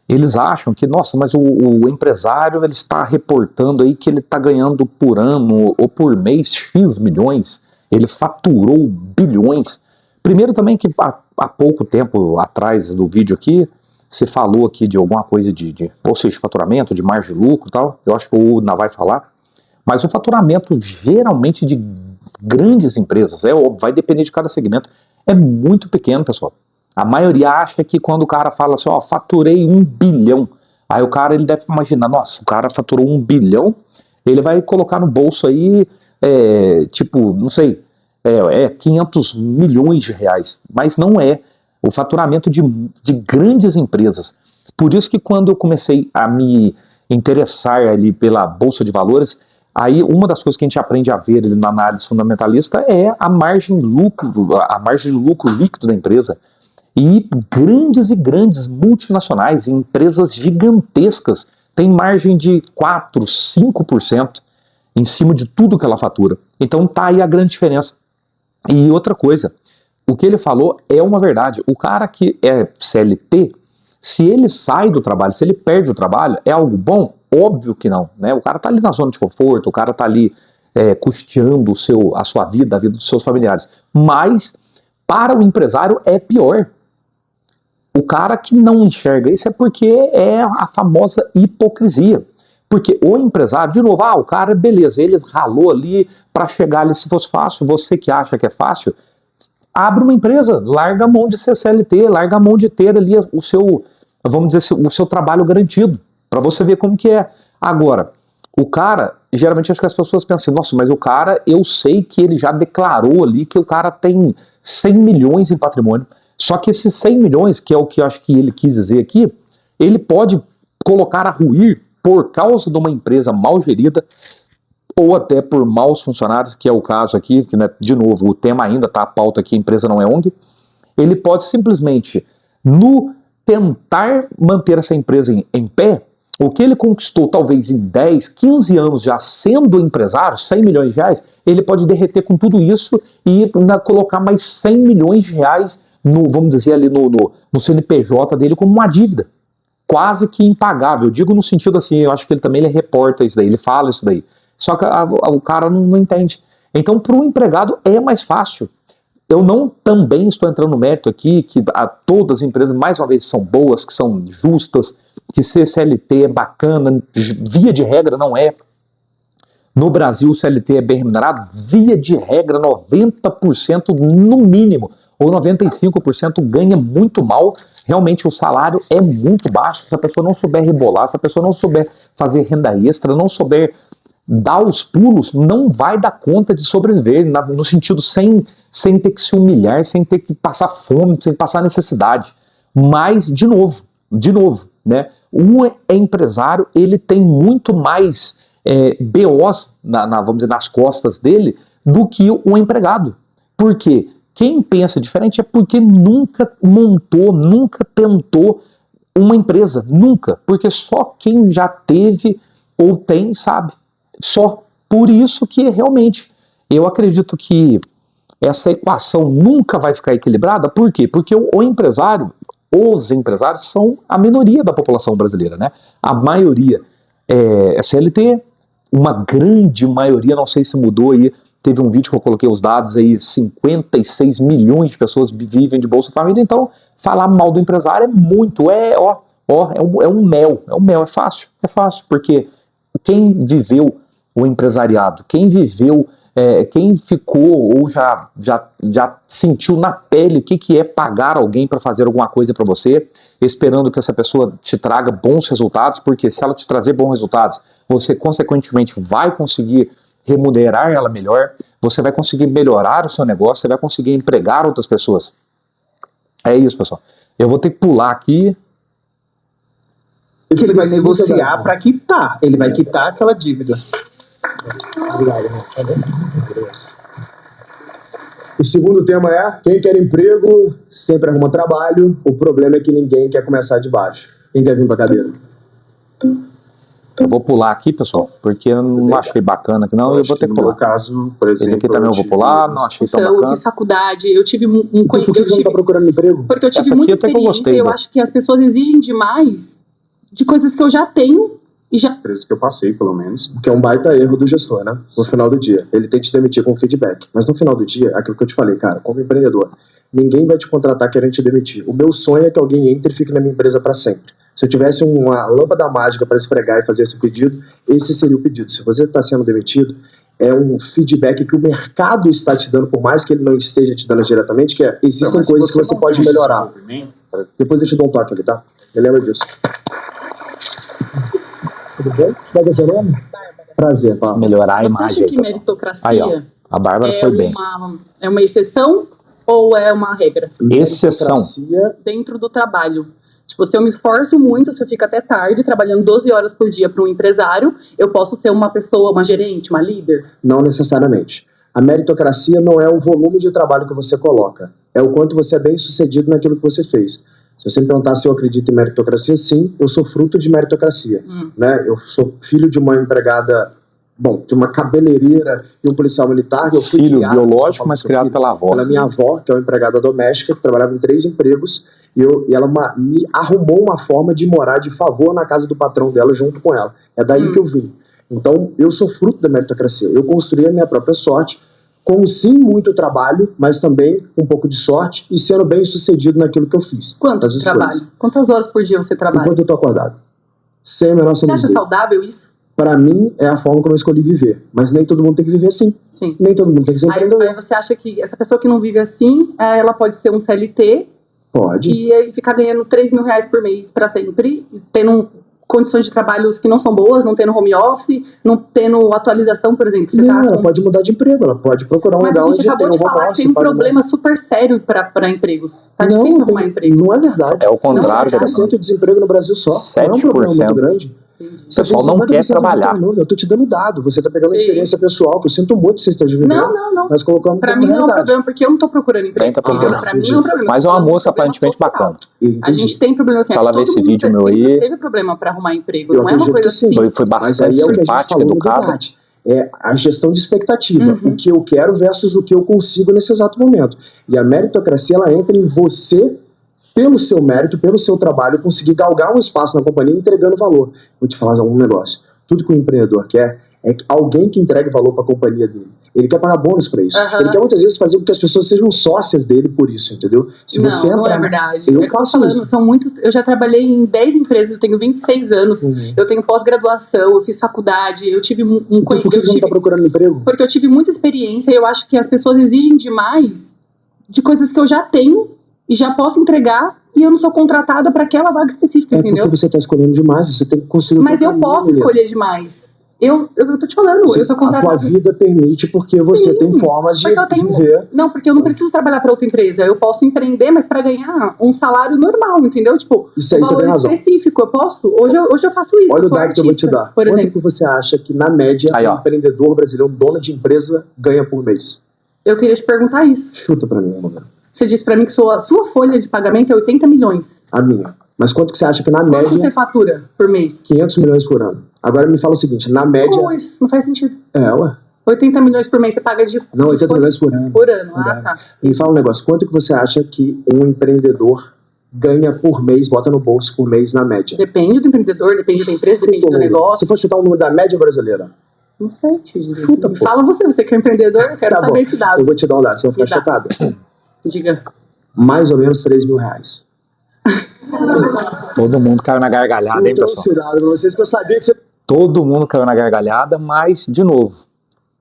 eles acham que, nossa, mas o empresário ele está reportando aí que ele está ganhando por ano ou por mês X milhões, ele faturou bilhões. Primeiro também que há pouco tempo atrás do vídeo aqui, se falou aqui de alguma coisa ou seja, de faturamento, de margem de lucro e tal, eu acho que o Una vai falar, mas o faturamento geralmente de grandes empresas, óbvio, vai depender de cada segmento, é muito pequeno, pessoal. A maioria acha que quando o cara fala assim, faturei 1 bilhão, aí o cara ele deve imaginar, nossa, o cara faturou 1 bilhão, ele vai colocar no bolso aí, não sei, 500 milhões de reais, mas não é. O faturamento de grandes empresas. Por isso que quando eu comecei a me interessar ali pela Bolsa de Valores, aí uma das coisas que a gente aprende a ver ali na análise fundamentalista é a margem de lucro líquido da empresa. E grandes multinacionais, empresas gigantescas, têm margem de 4%, 5% em cima de tudo que ela fatura. Então tá aí a grande diferença. E outra coisa, o que ele falou é uma verdade. O cara que é CLT, se ele sai do trabalho, se ele perde o trabalho, é algo bom? Óbvio que não, né? O cara tá ali na zona de conforto, o cara tá ali custeando a sua vida, a vida dos seus familiares. Mas, para o empresário, é pior. O cara que não enxerga isso é porque é a famosa hipocrisia. Porque o empresário, de novo, o cara, beleza, ele ralou ali para chegar ali, se fosse fácil, você que acha que é fácil, abre uma empresa, larga a mão de ser CLT, larga a mão de ter ali o seu, vamos dizer, o seu trabalho garantido, para você ver como que é. Agora, o cara, geralmente acho que as pessoas pensam assim, nossa, mas o cara, eu sei que ele já declarou ali que o cara tem 100 milhões em patrimônio, só que esses 100 milhões, que é o que eu acho que ele quis dizer aqui, ele pode colocar a ruir por causa de uma empresa mal gerida, ou até por maus funcionários, que é o caso aqui, que, né, de novo, o tema ainda está a pauta aqui, a empresa não é ONG, ele pode simplesmente, no tentar manter essa empresa em pé, o que ele conquistou talvez em 10, 15 anos já sendo empresário, 100 milhões de reais, ele pode derreter com tudo isso e colocar mais 100 milhões de reais, vamos dizer ali no CNPJ dele como uma dívida, quase que impagável. Eu digo no sentido assim, eu acho que ele também reporta isso daí, ele fala isso daí. Só que o cara não entende. Então, para o empregado é mais fácil. Eu também estou entrando no mérito aqui que todas as empresas, mais uma vez, são boas, que são justas, que ser CLT é bacana, via de regra não é. No Brasil, o CLT é bem remunerado, via de regra, 90% no mínimo, ou 95% ganha muito mal. Realmente o salário é muito baixo. Se a pessoa não souber rebolar, se a pessoa não souber fazer renda extra, não souber dar os pulos, não vai dar conta de sobreviver, no sentido sem ter que se humilhar, sem ter que passar fome, sem passar necessidade. Mas, de novo, né, o empresário, ele tem muito mais BOs, vamos dizer, nas costas dele, do que o empregado. Por quê? Quem pensa diferente é porque nunca montou, nunca tentou uma empresa, nunca. Porque só quem já teve ou tem sabe. Só. Por isso que realmente eu acredito que essa equação nunca vai ficar equilibrada. Por quê? Porque o empresário, os empresários são a minoria da população brasileira, né? A maioria é CLT, uma grande maioria, não sei se mudou aí, teve um vídeo que eu coloquei os dados aí, 56 milhões de pessoas vivem de Bolsa Família, então falar mal do empresário é muito, é um mel, é fácil, porque quem viveu o empresariado, quem viveu, quem ficou ou já sentiu na pele o que é pagar alguém para fazer alguma coisa para você, esperando que essa pessoa te traga bons resultados, porque se ela te trazer bons resultados, você consequentemente vai conseguir remunerar ela melhor, você vai conseguir melhorar o seu negócio, você vai conseguir empregar outras pessoas. É isso, pessoal. Eu vou ter que pular aqui. Que ele vai negociar para quitar. Ele vai quitar aquela dívida. Obrigado, irmão. O segundo tema é: quem quer emprego sempre arruma trabalho. O problema é que ninguém quer começar de baixo. Quem quer vir pra cadeira? Eu vou pular aqui, pessoal, porque eu não achei bacana aqui, não. Eu vou ter que pular. No meu caso, por exemplo, esse aqui também eu vou pular, não achei tão bacana. Eu fiz faculdade, eu tive Por que você não tá procurando emprego? Porque eu tive Essa muita aqui até que eu experiência gostei, e eu né? acho que as pessoas exigem demais de coisas que eu já tenho e já... Empresa que eu passei, pelo menos. Que é um baita erro do gestor, né? No final do dia. Ele tem que te demitir com feedback. Mas no final do dia, aquilo que eu te falei, cara, como empreendedor, ninguém vai te contratar querendo te demitir. O meu sonho é que alguém entre e fique na minha empresa para sempre. Se eu tivesse uma lâmpada mágica para esfregar e fazer esse pedido, esse seria o pedido. Se você está sendo demitido, é um feedback que o mercado está te dando, por mais que ele não esteja te dando diretamente, que é, existem coisas que você pode melhorar. Depois eu te dou um toque ali, tá? Me lembra disso. Tudo bem? Como é seu nome? Prazer, Paulo. Melhorar a Você imagem acha aí, que pessoal. meritocracia Aí, ó, a Bárbara foi bem. É uma exceção ou é uma regra? Exceção. Meritocracia, Dentro do trabalho. Tipo, se eu me esforço muito, se eu fico até tarde trabalhando 12 horas por dia para um empresário, eu posso ser uma pessoa, uma gerente, uma líder? não necessariamente. A meritocracia não é o volume de trabalho que você coloca, é o quanto você é bem sucedido naquilo que você fez. Se você me perguntar se eu acredito em meritocracia, sim, eu sou fruto de meritocracia. Né? Eu sou filho de uma empregada, de uma cabeleireira e um policial militar. Eu fui Filho criado, biológico, mas criado pela avó. pela minha avó, que é uma empregada doméstica, que trabalhava em 3 empregos, e ela me arrumou uma forma de morar de favor na casa do patrão dela junto com ela. É daí que eu vim. Então, eu sou fruto da meritocracia. Eu construí a minha própria sorte, com sim muito trabalho, mas também um pouco de sorte e sendo bem sucedido naquilo que eu fiz. Quanto de trabalho? Quantas horas por dia você trabalha? Enquanto eu tô acordado. Sem a menor Você acha saudável isso? Para mim, é a forma como eu escolhi viver. Mas nem todo mundo tem que viver assim. Sim. Nem todo mundo tem que ser empreendedor. Aí você acha que essa pessoa que não vive assim, ela pode ser um CLT Pode. e ficar ganhando 3 mil reais por mês para sempre, tendo condições de trabalhos que não são boas, não tendo home office, não tendo atualização, por exemplo. Não, ela pode mudar de emprego, ela pode procurar um lugar onde tem um home office. Mas a gente acabou de falar que tem um problema super sério para empregos. Tá difícil arrumar emprego. Não é verdade. É o contrário. 7% de desemprego no Brasil só. 7%. Não é um problema muito grande. O pessoal não quer trabalhar. Eu tô te dando dado, você tá pegando uma experiência pessoal, que eu sinto muito que você esteja vivendo. Não. Mas colocamos pra mim não é um problema, porque eu não tô procurando emprego. Pra mim não é um problema. Mas é uma moça aparentemente bacana. A gente tem problema assim. Se ela ver esse vídeo meu aí... Teve problema pra arrumar emprego, não é uma coisa assim. Foi bastante simpática, educada. É a gestão de expectativa, o que eu quero versus o que eu consigo nesse exato momento. E a meritocracia, ela entra em você, pelo seu mérito, pelo seu trabalho, conseguir galgar um espaço na companhia entregando valor. Vou te falar um negócio. Tudo que o empreendedor quer é alguém que entregue valor para a companhia dele. Ele quer pagar bônus para isso. Ele quer muitas vezes fazer com que as pessoas sejam sócias dele por isso, entendeu? Se você não é verdade. Eu faço isso. São muitos. Eu já trabalhei em 10 empresas, eu tenho 26 anos, eu tenho pós-graduação, eu fiz faculdade, eu tive Por que você não está procurando emprego? Porque eu tive muita experiência e eu acho que as pessoas exigem demais de coisas que eu já tenho e já posso entregar, e eu não sou contratada para aquela vaga específica, entendeu? Porque você está escolhendo demais, você tem que construir. Mas eu posso escolher demais. Eu tô te falando, eu sou contratada. A tua vida permite porque você tem formas de viver. Não, porque eu não preciso trabalhar para outra empresa. Eu posso empreender, mas para ganhar um salário normal, entendeu? Tipo, isso aí um valor específico. Eu posso. Hoje eu faço isso. Olha o dado que eu vou te dar. Quanto que você acha que, na média, um empreendedor brasileiro, um dono de empresa, ganha por mês? Eu queria te perguntar isso. Chuta para mim, amor. Você disse para mim que sua folha de pagamento é 80 milhões. A minha. Mas quanto que você acha que na Quanto média... você fatura por mês? 500 milhões por ano. Agora me fala o seguinte, na média... Como isso? Não faz sentido. Ué. 80 milhões por mês você paga de... Não, 80 milhões por ano. Por ano, tá. Me fala um negócio, quanto que você acha que um empreendedor ganha por mês, bota no bolso por mês na média? Depende do empreendedor, depende da empresa, depende do negócio. Se for chutar o número da média brasileira. Não sei, tio. Chuta, pô. Fala você que é empreendedor, eu quero saber esse dado. Eu vou te dar um dado, você vai ficar Me dá. chocado. Diga. Mais ou menos 3 mil reais. Todo mundo caiu na gargalhada, hein, pessoal? Eu dado pra vocês que eu sabia que você... Todo mundo caiu na gargalhada, mas, de novo,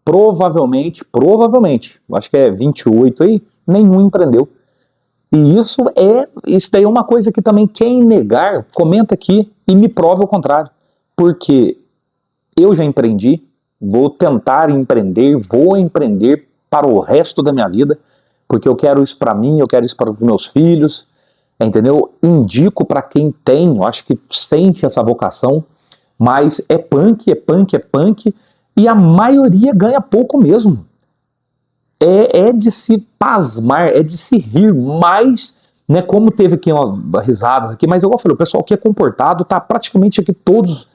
provavelmente, acho que é 28 aí, nenhum empreendeu. E isso daí é uma coisa que também quem negar, comenta aqui e me prova o contrário. Porque eu já empreendi, vou tentar empreender, vou empreender para o resto da minha vida, porque eu quero isso para mim, eu quero isso para os meus filhos, entendeu? Indico para quem tem, eu acho que sente essa vocação, mas é punk, e a maioria ganha pouco mesmo. É de se pasmar, é de se rir, mas, né, como teve aqui uma risada aqui, mas igual eu falei, o pessoal que é comportado tá praticamente aqui todos,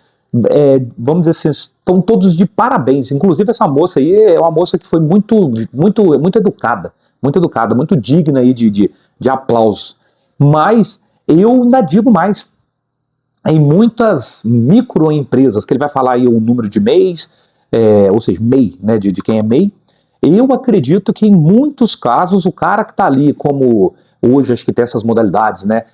vamos dizer assim, estão todos de parabéns. Inclusive essa moça aí é uma moça que foi muito educada, muito digna aí de aplausos. Mas eu ainda digo mais, em muitas microempresas, que ele vai falar aí o número de MEIs, ou seja, MEI, né, de quem é MEI, eu acredito que em muitos casos o cara que está ali, como hoje acho que tem essas modalidades, né,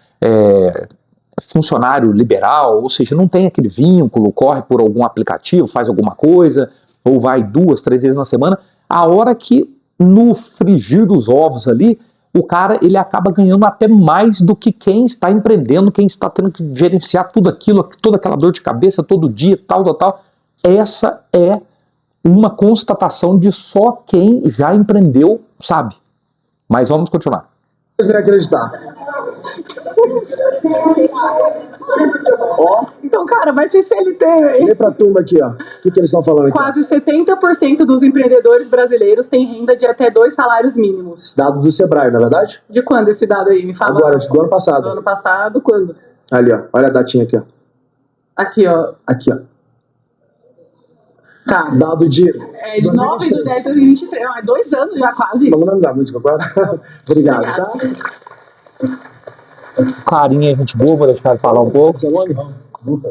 funcionário liberal, ou seja, não tem aquele vínculo, corre por algum aplicativo, faz alguma coisa, ou vai 2, 3 vezes na semana, a hora que no frigir dos ovos ali, o cara ele acaba ganhando até mais do que quem está empreendendo, quem está tendo que gerenciar tudo aquilo, toda aquela dor de cabeça todo dia, tal. Essa é uma constatação de só quem já empreendeu sabe. Mas vamos continuar. Vocês vão acreditar. Ó, Então, cara, vai ser CLT, aí. lê pra turma aqui, ó. O que eles estão falando aqui? Quase 70% dos empreendedores brasileiros têm renda de até 2 salários mínimos. Esse dado do Sebrae, não é verdade? De quando esse dado aí? Me fala. Agora, do ano passado. Do ano passado, quando? Ali, ó. Olha a datinha aqui, ó. Aqui, ó. Aqui, ó. Tá. Dado de... De 9 de 10 de 2023. É 2 anos já, quase. Não me dá muito, concorda? Obrigado, tá? Carinha, gente boa, vou deixar ele falar um pouco. Seu nome?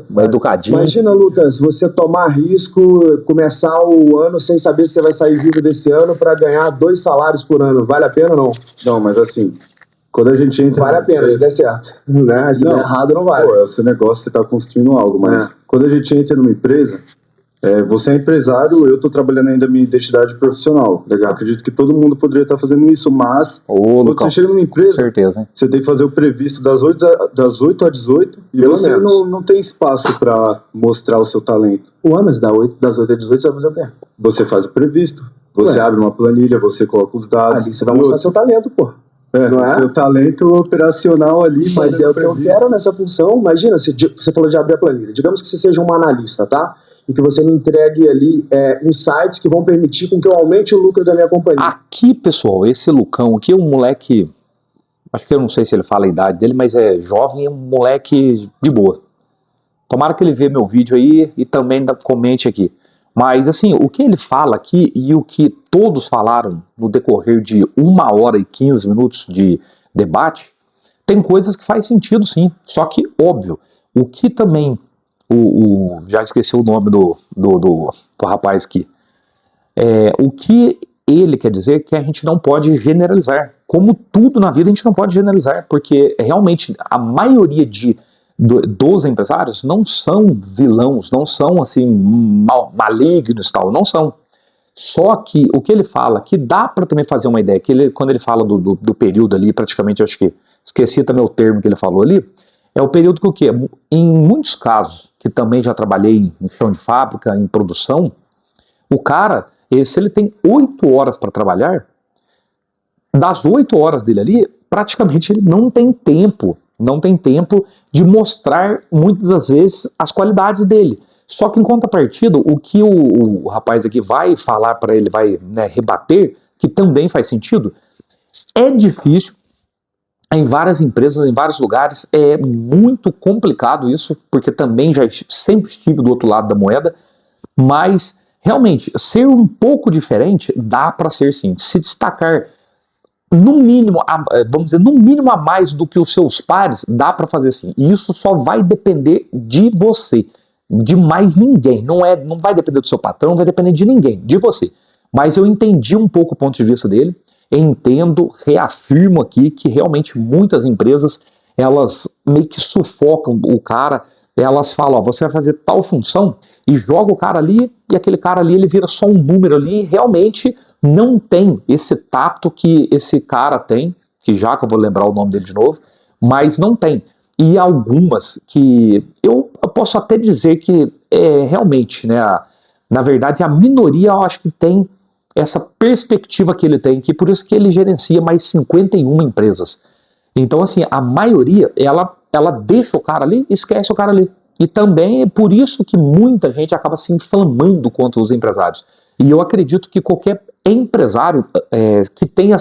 Uma educadinha. Imagina, Lucas, você tomar risco, começar o ano sem saber se você vai sair vivo desse ano para ganhar 2 salários por ano. Vale a pena ou não? Não, mas assim, quando a gente entra... Vale a pena, se der certo. Né? Se der errado, não vale. Pô, é o seu negócio, você tá construindo algo, mas quando a gente entra numa empresa, você é empresário, eu tô trabalhando ainda a minha identidade profissional. Legal. Acredito que todo mundo poderia estar fazendo isso, mas quando você chega numa empresa, com certeza, hein? você tem que fazer o previsto das 8 às 18 e Pelo você menos. não tem espaço para mostrar o seu talento. Mas das 8 às 18 você vai fazer o quê? Você faz o previsto, você abre uma planilha, você coloca os dados. Ali você vai mostrar seu talento, pô. Não é? Seu talento operacional ali. Mas é o que eu quero nessa função. Imagina, você falou de abrir a planilha. Digamos que você seja um analista, tá? E que você me entregue ali insights que vão permitir com que eu aumente o lucro da minha companhia. Aqui, pessoal, esse Lucão aqui é um moleque, acho que eu não sei se ele fala a idade dele, mas é jovem, é um moleque de boa. Tomara que ele veja meu vídeo aí e também comente aqui. Mas assim, o que ele fala aqui e o que todos falaram no decorrer de 1 hora e 15 minutos de debate, tem coisas que faz sentido sim, só que óbvio, o que também já esqueci o nome do rapaz aqui. O que ele quer dizer que a gente não pode generalizar. Como tudo na vida a gente não pode generalizar, porque realmente a maioria dos empresários não são vilãos, não são assim malignos, tal, não são. Só que o que ele fala, que dá para também fazer uma ideia, que quando ele fala do período ali, praticamente eu acho que esqueci também o termo que ele falou ali, é o período que o quê? Em muitos casos, que também já trabalhei em chão de fábrica, em produção, o cara, se ele tem 8 horas para trabalhar, das 8 horas dele ali, praticamente ele não tem tempo de mostrar muitas das vezes as qualidades dele. Só que em contrapartida, o que o rapaz aqui vai falar para ele, vai rebater, que também faz sentido, é difícil em várias empresas, em vários lugares. É muito complicado isso, porque também já sempre estive do outro lado da moeda, mas realmente, ser um pouco diferente dá para ser sim. Se destacar no mínimo, vamos dizer, no mínimo a mais do que os seus pares, dá para fazer sim. E isso só vai depender de você, de mais ninguém. Não vai depender do seu patrão, não vai depender de ninguém, de você. Mas eu entendi um pouco o ponto de vista dele, entendo, reafirmo aqui que realmente muitas empresas, elas meio que sufocam o cara, elas falam, ó, você vai fazer tal função e joga o cara ali, e aquele cara ali ele vira só um número ali, e realmente não tem esse tato que esse cara tem, que já que eu vou lembrar o nome dele de novo, mas não tem. E algumas que eu posso até dizer que realmente, né, na verdade a minoria eu acho que tem essa perspectiva que ele tem, que por isso que ele gerencia mais 51 empresas. Então assim, a maioria, ela deixa o cara ali, esquece o cara ali. E também é por isso que muita gente acaba se inflamando contra os empresários. E eu acredito que qualquer empresário que tem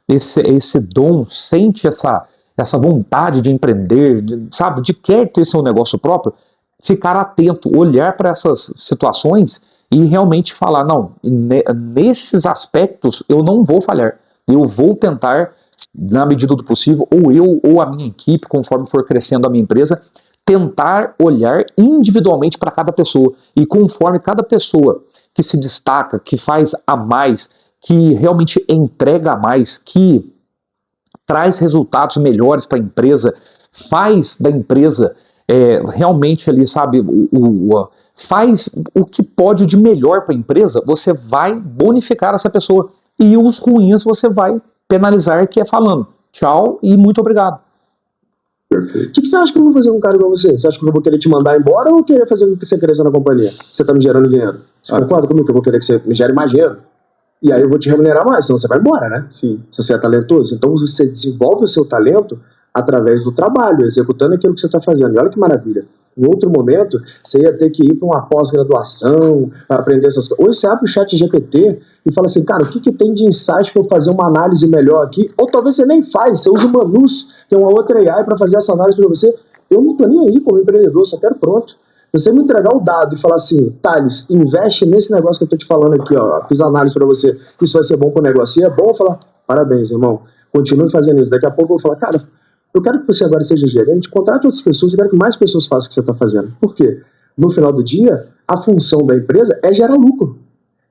esse dom, sente essa vontade de empreender, de querer ter seu negócio próprio, ficar atento, olhar para essas situações e realmente falar, não, nesses aspectos eu não vou falhar, eu vou tentar, na medida do possível, ou eu ou a minha equipe, conforme for crescendo a minha empresa, tentar olhar individualmente para cada pessoa, e conforme cada pessoa que se destaca, que faz a mais, que realmente entrega a mais, que traz resultados melhores para a empresa, faz da empresa realmente ali, sabe, faz o que pode de melhor para a empresa, você vai bonificar essa pessoa. E os ruins você vai penalizar, que é falando tchau e muito obrigado. Perfeito. O que você acha que eu vou fazer com um cara igual você? Você acha que eu vou querer te mandar embora ou querer fazer com que você cresça na companhia? Você tá me gerando dinheiro. Você concorda comigo que eu vou querer que você me gere mais dinheiro? E aí eu vou te remunerar mais, senão você vai embora, né? Sim. Se você é talentoso. Então você desenvolve o seu talento através do trabalho, executando aquilo que você está fazendo. E olha que maravilha. Em outro momento, você ia ter que ir para uma pós-graduação, para aprender essas coisas. Hoje você abre o chat GPT e fala assim, cara, o que tem de insight para eu fazer uma análise melhor aqui? Ou talvez você nem faz, você usa o Manus, que é uma outra AI, para fazer essa análise para você. Eu não estou nem aí como empreendedor, só quero pronto. Você me entregar o dado e falar assim, Thales, investe nesse negócio que eu estou te falando aqui, ó, fiz análise para você, isso vai ser bom para o negócio. E é bom falar, parabéns, irmão, continue fazendo isso. Daqui a pouco eu vou falar, cara, eu quero que você agora seja gerente, contrate outras pessoas, eu quero que mais pessoas façam o que você está fazendo. Por quê? No final do dia, a função da empresa é gerar lucro.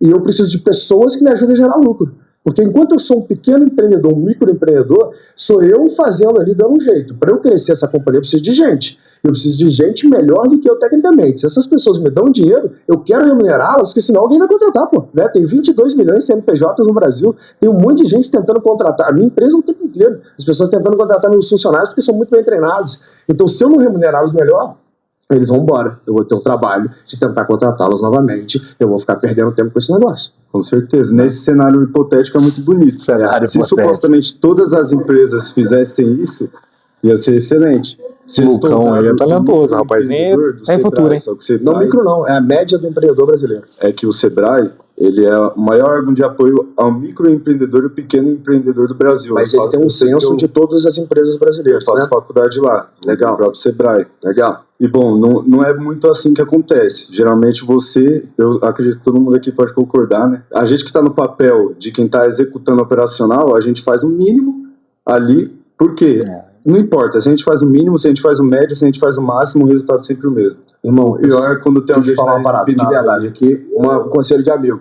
E eu preciso de pessoas que me ajudem a gerar lucro. Porque enquanto eu sou um pequeno empreendedor, um microempreendedor, sou eu fazendo ali, dando um jeito. Para eu crescer essa companhia, eu preciso de gente. Eu preciso de gente melhor do que eu tecnicamente. Se essas pessoas me dão dinheiro, eu quero remunerá-las, porque senão alguém vai contratar, pô. Né? Tem 22 milhões de CNPJs no Brasil, tem um monte de gente tentando contratar. A minha empresa o tempo inteiro. As pessoas tentando contratar meus funcionários porque são muito bem treinados. Então, se eu não remunerá-los melhor, eles vão embora. Eu vou ter o trabalho de tentar contratá-los novamente. Eu vou ficar perdendo tempo com esse negócio. Com certeza. Nesse cenário hipotético é muito bonito. Se supostamente todas as empresas fizessem isso, ia ser excelente. O Lucão aí é talentoso, rapazinho. É futuro, hein? Não micro não, é a média do empreendedor brasileiro. É que o Sebrae, ele é o maior órgão de apoio ao microempreendedor e pequeno empreendedor do Brasil. Mas ele tem um censo de todas as empresas brasileiras. Eu faço faculdade lá. Legal. O próprio Sebrae. Legal. E bom, não é muito assim que acontece. Geralmente eu acredito que todo mundo aqui pode concordar, né? A gente que está no papel de quem está executando operacional, a gente faz o mínimo ali. Por quê? Não importa, se a gente faz o mínimo, se a gente faz o médio, se a gente faz o máximo, o resultado é sempre o mesmo. Irmão, o pior é quando tem alguém falar uma parada de verdade aqui, um conselho de amigo.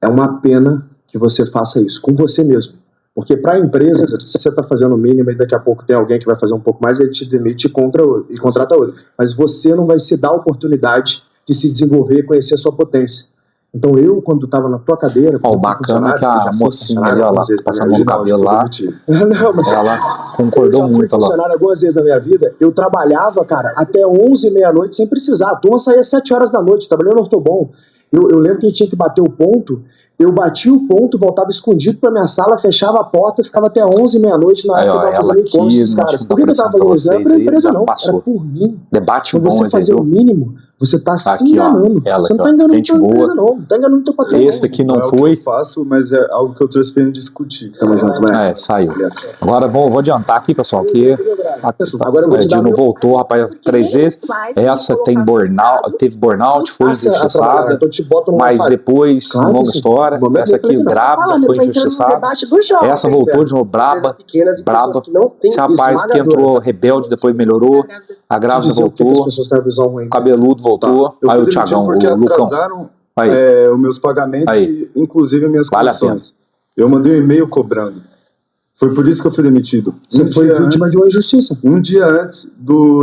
É uma pena que você faça isso com você mesmo. Porque para a empresa, se você está fazendo o mínimo e daqui a pouco tem alguém que vai fazer um pouco mais, ele te demite e contrata outro. Mas você não vai se dar a oportunidade de se desenvolver e conhecer a sua potência. Então eu, quando estava na tua cadeira... O bacana é que a mocinha ali, ó, lá, passando no cabelo lá, não, mas ela concordou muito. Eu fui funcionário algumas vezes na minha vida, eu trabalhava, cara, até 11, meia-noite sem precisar. A turma saía às 7 horas da noite, trabalhando no Ortobon. Eu lembro que a gente tinha que bater o ponto Eu bati o ponto, voltava escondido pra minha sala, fechava a porta e ficava até 11, meia-noite na época que eu tava fazendo e-commerce dos caras. Por que eu tava fazendo isso? Não era pra empresa não, era por mim. Debate bom, você fazer o mínimo, você tá se enganando. Você não tá enganando tua empresa não, não tá enganando teu patrão. Esse aqui não foi. É o que eu faço, mas é algo que eu trouxe pra gente discutir. Tamo junto, né? Saiu. Agora vou adiantar aqui, pessoal, que agora o Dino voltou, rapaz, 3 vezes. Essa tem burnout, teve burnout, foi injustiçada, mas depois, longa história, essa aqui grávida, foi injustiçada. Essa voltou de novo braba. Esse rapaz que entrou rebelde, depois melhorou. A grávida voltou. O cabeludo voltou. Aí o Thiagão, o Lucão. Os meus pagamentos e inclusive minhas comissões. Eu mandei um e-mail cobrando. Foi por isso que eu fui demitido. Você foi vítima de uma injustiça. Um dia antes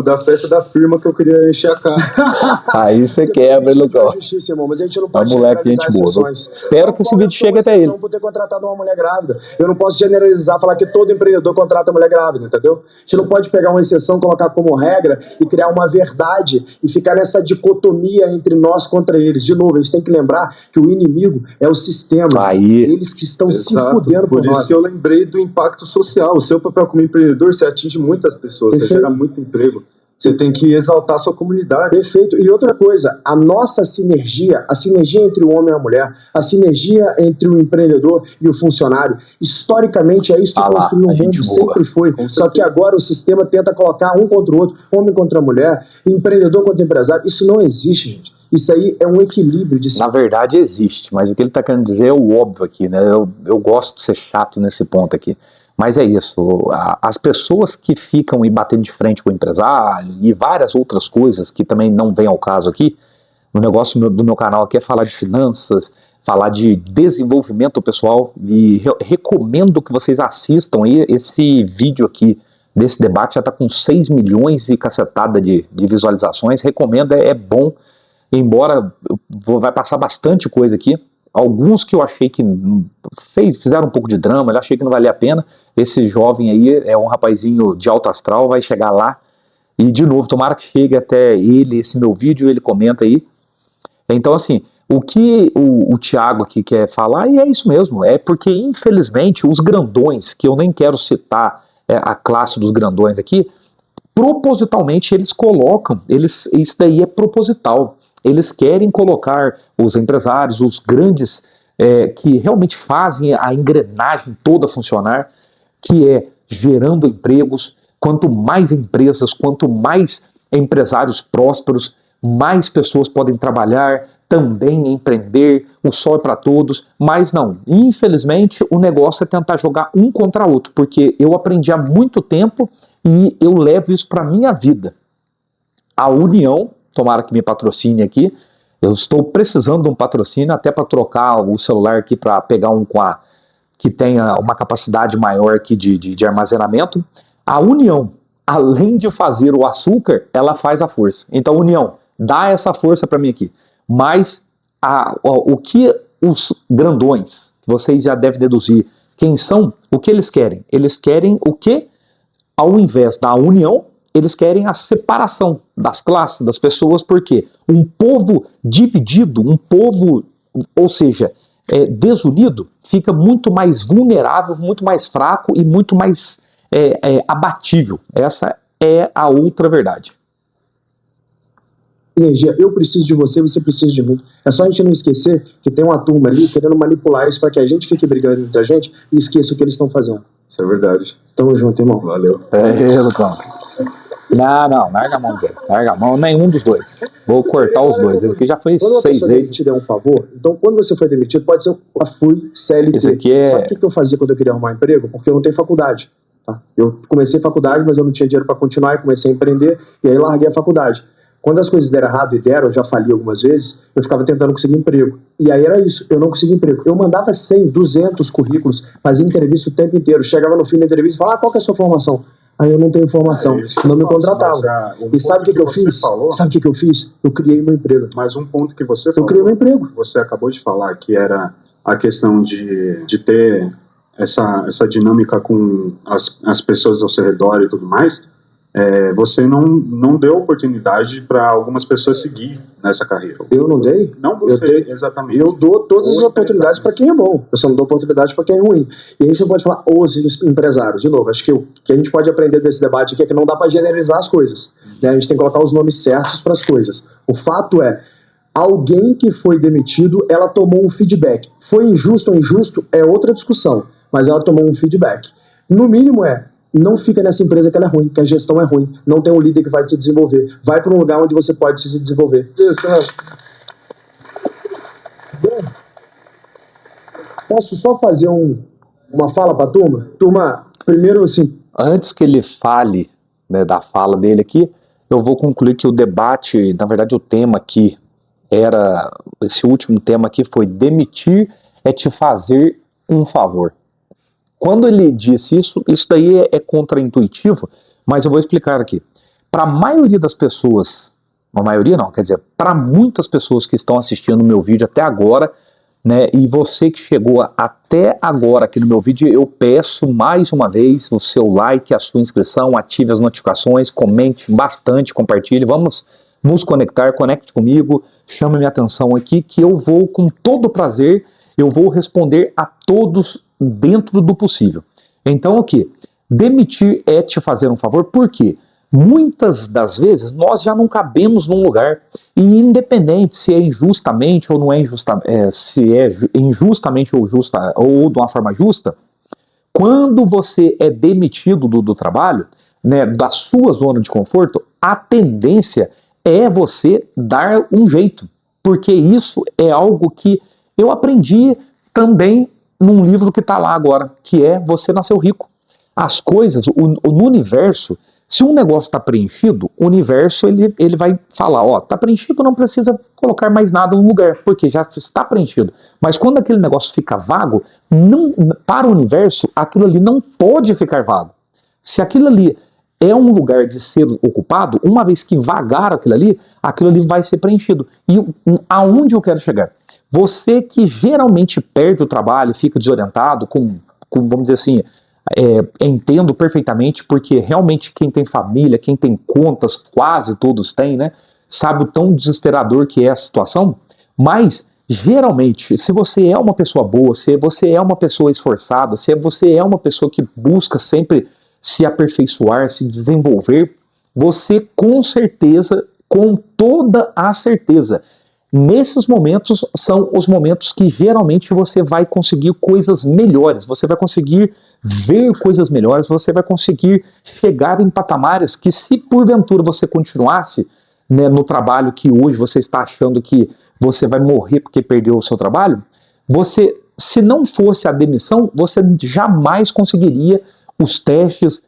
da festa da firma que eu queria encher a cara. Aí você quebra, hein, Lucão? Justiça, irmão, mas a gente não pode moleque, gente boa. Espero que esse vídeo chegue até ele. Por ter contratado uma mulher grávida. Eu não posso generalizar, falar que todo empreendedor contrata mulher grávida, entendeu? A gente não pode pegar uma exceção, colocar como regra e criar uma verdade e ficar nessa dicotomia entre nós contra eles. De novo, a gente tem que lembrar que o inimigo é o sistema. Eles que estão se fudendo por nós. Por isso que eu lembrei do impacto social. O seu papel como empreendedor, você atinge muitas pessoas, você gera muito emprego. Você tem que exaltar a sua comunidade. Perfeito. E outra coisa, a nossa sinergia, a sinergia entre o homem e a mulher, a sinergia entre o empreendedor e o funcionário, historicamente é isso que construiu o mundo, sempre foi. Só que agora o sistema tenta colocar um contra o outro, homem contra a mulher, empreendedor contra empresário. Isso não existe, gente. Isso aí é um equilíbrio de... Na verdade existe, mas o que ele está querendo dizer é o óbvio aqui, né? Eu gosto de ser chato nesse ponto aqui. Mas é isso, as pessoas que ficam e batendo de frente com o empresário e várias outras coisas que também não vem ao caso aqui, o negócio do meu canal aqui é falar de finanças, falar de desenvolvimento pessoal, e recomendo que vocês assistam aí esse vídeo aqui desse debate, já está com 6 milhões e cacetada de visualizações, recomendo, é bom, embora vai passar bastante coisa aqui. Alguns que eu achei que fizeram um pouco de drama, eu achei que não valia a pena. Esse jovem aí é um rapazinho de alto astral, vai chegar lá. E, de novo, tomara que chegue até ele, esse meu vídeo, ele comenta aí. Então, assim, o que o Thiago aqui quer falar, e é isso mesmo, é porque, infelizmente, os grandões, que eu nem quero citar a classe dos grandões aqui, propositalmente eles colocam, isso daí é proposital. Eles querem colocar os empresários, os grandes, que realmente fazem a engrenagem toda funcionar, que é gerando empregos. Quanto mais empresas, quanto mais empresários prósperos, mais pessoas podem trabalhar, também empreender, o sol é para todos, mas não. Infelizmente, o negócio é tentar jogar um contra o outro, porque eu aprendi há muito tempo e eu levo isso para a minha vida. A união, tomara que me patrocine aqui, eu estou precisando de um patrocínio até para trocar o celular aqui para pegar um que tenha uma capacidade maior aqui de armazenamento. A união, além de fazer o açúcar, ela faz a força. Então, união, dá essa força para mim aqui. Mas o que os grandões, vocês já devem deduzir quem são, o que eles querem? Eles querem o quê? Ao invés da união, eles querem a separação das classes, das pessoas, porque um povo dividido, um povo, ou seja, desunido, fica muito mais vulnerável, muito mais fraco e muito mais abatível. Essa é a outra verdade. Energia, eu preciso de você, você precisa de mim. É só a gente não esquecer que tem uma turma ali querendo manipular isso para que a gente fique brigando entre a gente e esqueça o que eles estão fazendo. Isso é verdade. Tamo junto, irmão. Valeu. Lucão. Não, larga a mão, Zé. Larga a mão, nenhum dos dois. Vou cortar os dois. Esse aqui já foi 6 vezes. Te der um favor, então quando você foi demitido, pode ser eu fui CLT. Esse aqui Sabe o que eu fazia quando eu queria arrumar emprego? Porque eu não tenho faculdade. Tá? Eu comecei faculdade, mas eu não tinha dinheiro para continuar, e comecei a empreender, e aí larguei a faculdade. Quando as coisas deram errado, eu já fali algumas vezes, eu ficava tentando conseguir emprego. E aí era isso, eu não conseguia emprego. Eu mandava 100, 200 currículos, fazia entrevista o tempo inteiro. Chegava no fim da entrevista e falava, qual que é a sua formação? Aí eu não tenho formação, não me contratavam. E sabe o que eu fiz? Sabe o que eu fiz? Eu criei meu emprego. Mas um ponto que você falou, eu criei meu emprego. Você acabou de falar que era a questão de ter essa dinâmica com as pessoas ao seu redor e tudo mais. você não deu oportunidade para algumas pessoas seguir nessa carreira. Eu não dei? Não você, exatamente. Eu dou todas as oportunidades para quem é bom, eu só não dou oportunidade para quem é ruim. E a gente não pode falar os empresários. De novo, acho que o que a gente pode aprender desse debate aqui é que não dá para generalizar as coisas, né? A gente tem que colocar os nomes certos para as coisas. O fato é, alguém que foi demitido, ela tomou um feedback. Foi injusto ou injusto é outra discussão, mas ela tomou um feedback. No mínimo não fica nessa empresa que ela é ruim, que a gestão é ruim, não tem um líder que vai te desenvolver. Vai para um lugar onde você pode se desenvolver. Posso só fazer uma fala para a turma? Turma, primeiro assim... Antes que ele fale, né, da fala dele aqui, eu vou concluir que o debate, na verdade o tema aqui, esse último tema aqui foi demitir é te fazer um favor. Quando ele disse isso daí é contraintuitivo, mas eu vou explicar aqui. Para a maioria das pessoas, a maioria não, quer dizer, para muitas pessoas que estão assistindo o meu vídeo até agora, né, e você que chegou até agora aqui no meu vídeo, eu peço mais uma vez o seu like, a sua inscrição, ative as notificações, comente bastante, compartilhe, vamos nos conectar, conecte comigo, chame minha atenção aqui, que eu vou com todo prazer, eu vou responder a todos dentro do possível. Então o que? Demitir é te fazer um favor, por quê? Muitas das vezes nós já não cabemos num lugar, e independente se é injustamente ou não é se é injustamente ou justa, ou de uma forma justa, quando você é demitido do trabalho, né, da sua zona de conforto, a tendência é você dar um jeito, porque isso é algo que eu aprendi também num livro que está lá agora, que é Você Nasceu Rico. As coisas, no universo, se um negócio está preenchido, o universo ele vai falar, ó, está preenchido, não precisa colocar mais nada no lugar, porque já está preenchido. Mas quando aquele negócio fica vago, para o universo, aquilo ali não pode ficar vago. Se aquilo ali é um lugar de ser ocupado, uma vez que vagar aquilo ali vai ser preenchido. E aonde eu quero chegar? Você que geralmente perde o trabalho e fica desorientado, vamos dizer assim, entendo perfeitamente, porque realmente quem tem família, quem tem contas, quase todos têm, né? Sabe o tão desesperador que é a situação, mas geralmente, se você é uma pessoa boa, se você é uma pessoa esforçada, se você é uma pessoa que busca sempre se aperfeiçoar, se desenvolver, você com certeza, com toda a certeza, nesses momentos são os momentos que geralmente você vai conseguir coisas melhores, você vai conseguir ver coisas melhores, você vai conseguir chegar em patamares que, se porventura você continuasse, né, no trabalho que hoje você está achando que você vai morrer porque perdeu o seu trabalho, você, se não fosse a demissão, você jamais conseguiria os testes,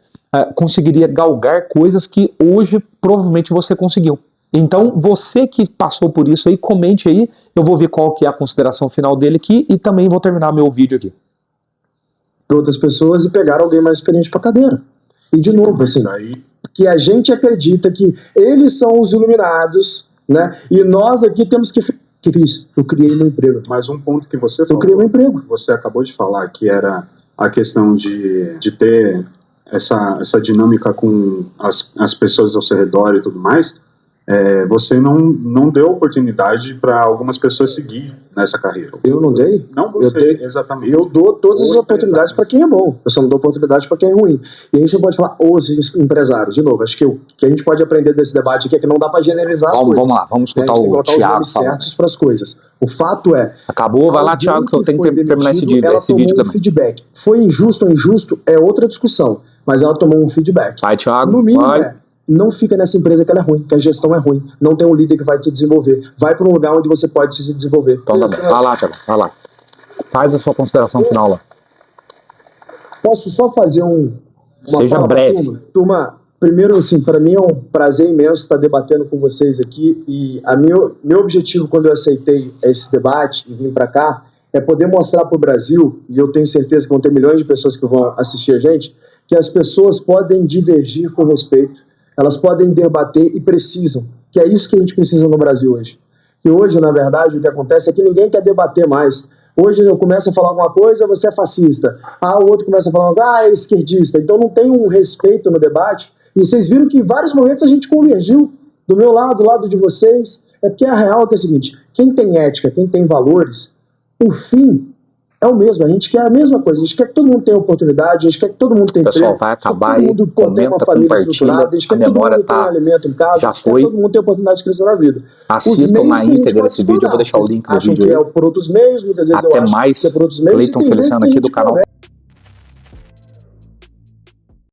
conseguiria galgar coisas que hoje provavelmente você conseguiu. Então, você que passou por isso aí, comente aí, eu vou ver qual que é a consideração final dele aqui e também vou terminar meu vídeo aqui. Outras pessoas e pegaram alguém mais experiente para cadeira. E de novo, assim, que a gente acredita que eles são os iluminados, né? E nós aqui temos que fiz? Eu criei meu emprego. Mas um ponto que você falou, eu criei meu emprego. Você acabou de falar que era a questão de ter essa dinâmica com as pessoas ao seu redor e tudo mais. Você não deu oportunidade para algumas pessoas seguir nessa carreira. Eu não dei? Não você, exatamente. Eu dou todas as oportunidades para quem é bom. Eu só não dou oportunidade para quem é ruim. E a gente não pode falar os empresários. De novo, acho que o que a gente pode aprender desse debate aqui é que não dá para generalizar as coisas. Vamos lá, vamos escutar o Thiago certos para as coisas. O fato é... Acabou, vai lá, Thiago, que eu tenho que terminar esse vídeo também. Feedback. Foi injusto ou injusto é outra discussão, mas ela tomou um feedback. Vai, Thiago, no mínimo não fica nessa empresa que ela é ruim, que a gestão é ruim, não tem um líder que vai te desenvolver. Vai para um lugar onde você pode se desenvolver. Então tá bem. Vai lá, Thiago, vai lá. Faz a sua consideração final lá. Posso só fazer uma Seja breve. Turma, primeiro, assim, para mim é um prazer imenso estar debatendo com vocês aqui e meu objetivo quando eu aceitei esse debate e vim para cá é poder mostrar para o Brasil, e eu tenho certeza que vão ter milhões de pessoas que vão assistir a gente, que as pessoas podem divergir com respeito, elas podem debater e precisam, que é isso que a gente precisa no Brasil hoje. E hoje, na verdade, o que acontece é que ninguém quer debater mais. Hoje eu começo a falar alguma coisa, você é fascista. O outro começa a falar, é esquerdista. Então não tem um respeito no debate E vocês viram que em vários momentos a gente convergiu, do meu lado, do lado de vocês. É porque a real é que é o seguinte, quem tem ética, quem tem valores, o fim é o mesmo, a gente quer a mesma coisa, a gente quer que todo mundo tenha oportunidade, a gente quer que todo mundo tenha pessoal, emprego, vai acabar todo mundo tenha uma família estruturada, a gente quer que todo mundo tenha alimento em casa, já foi. todo mundo tenha oportunidade de crescer na vida. Assistam na íntegra esse vídeo, eu vou deixar o link do vídeo aí. Acham que é por outros meios, muitas vezes até eu acho mais, que é por outros meios. Cleiton Feliciano aqui do canal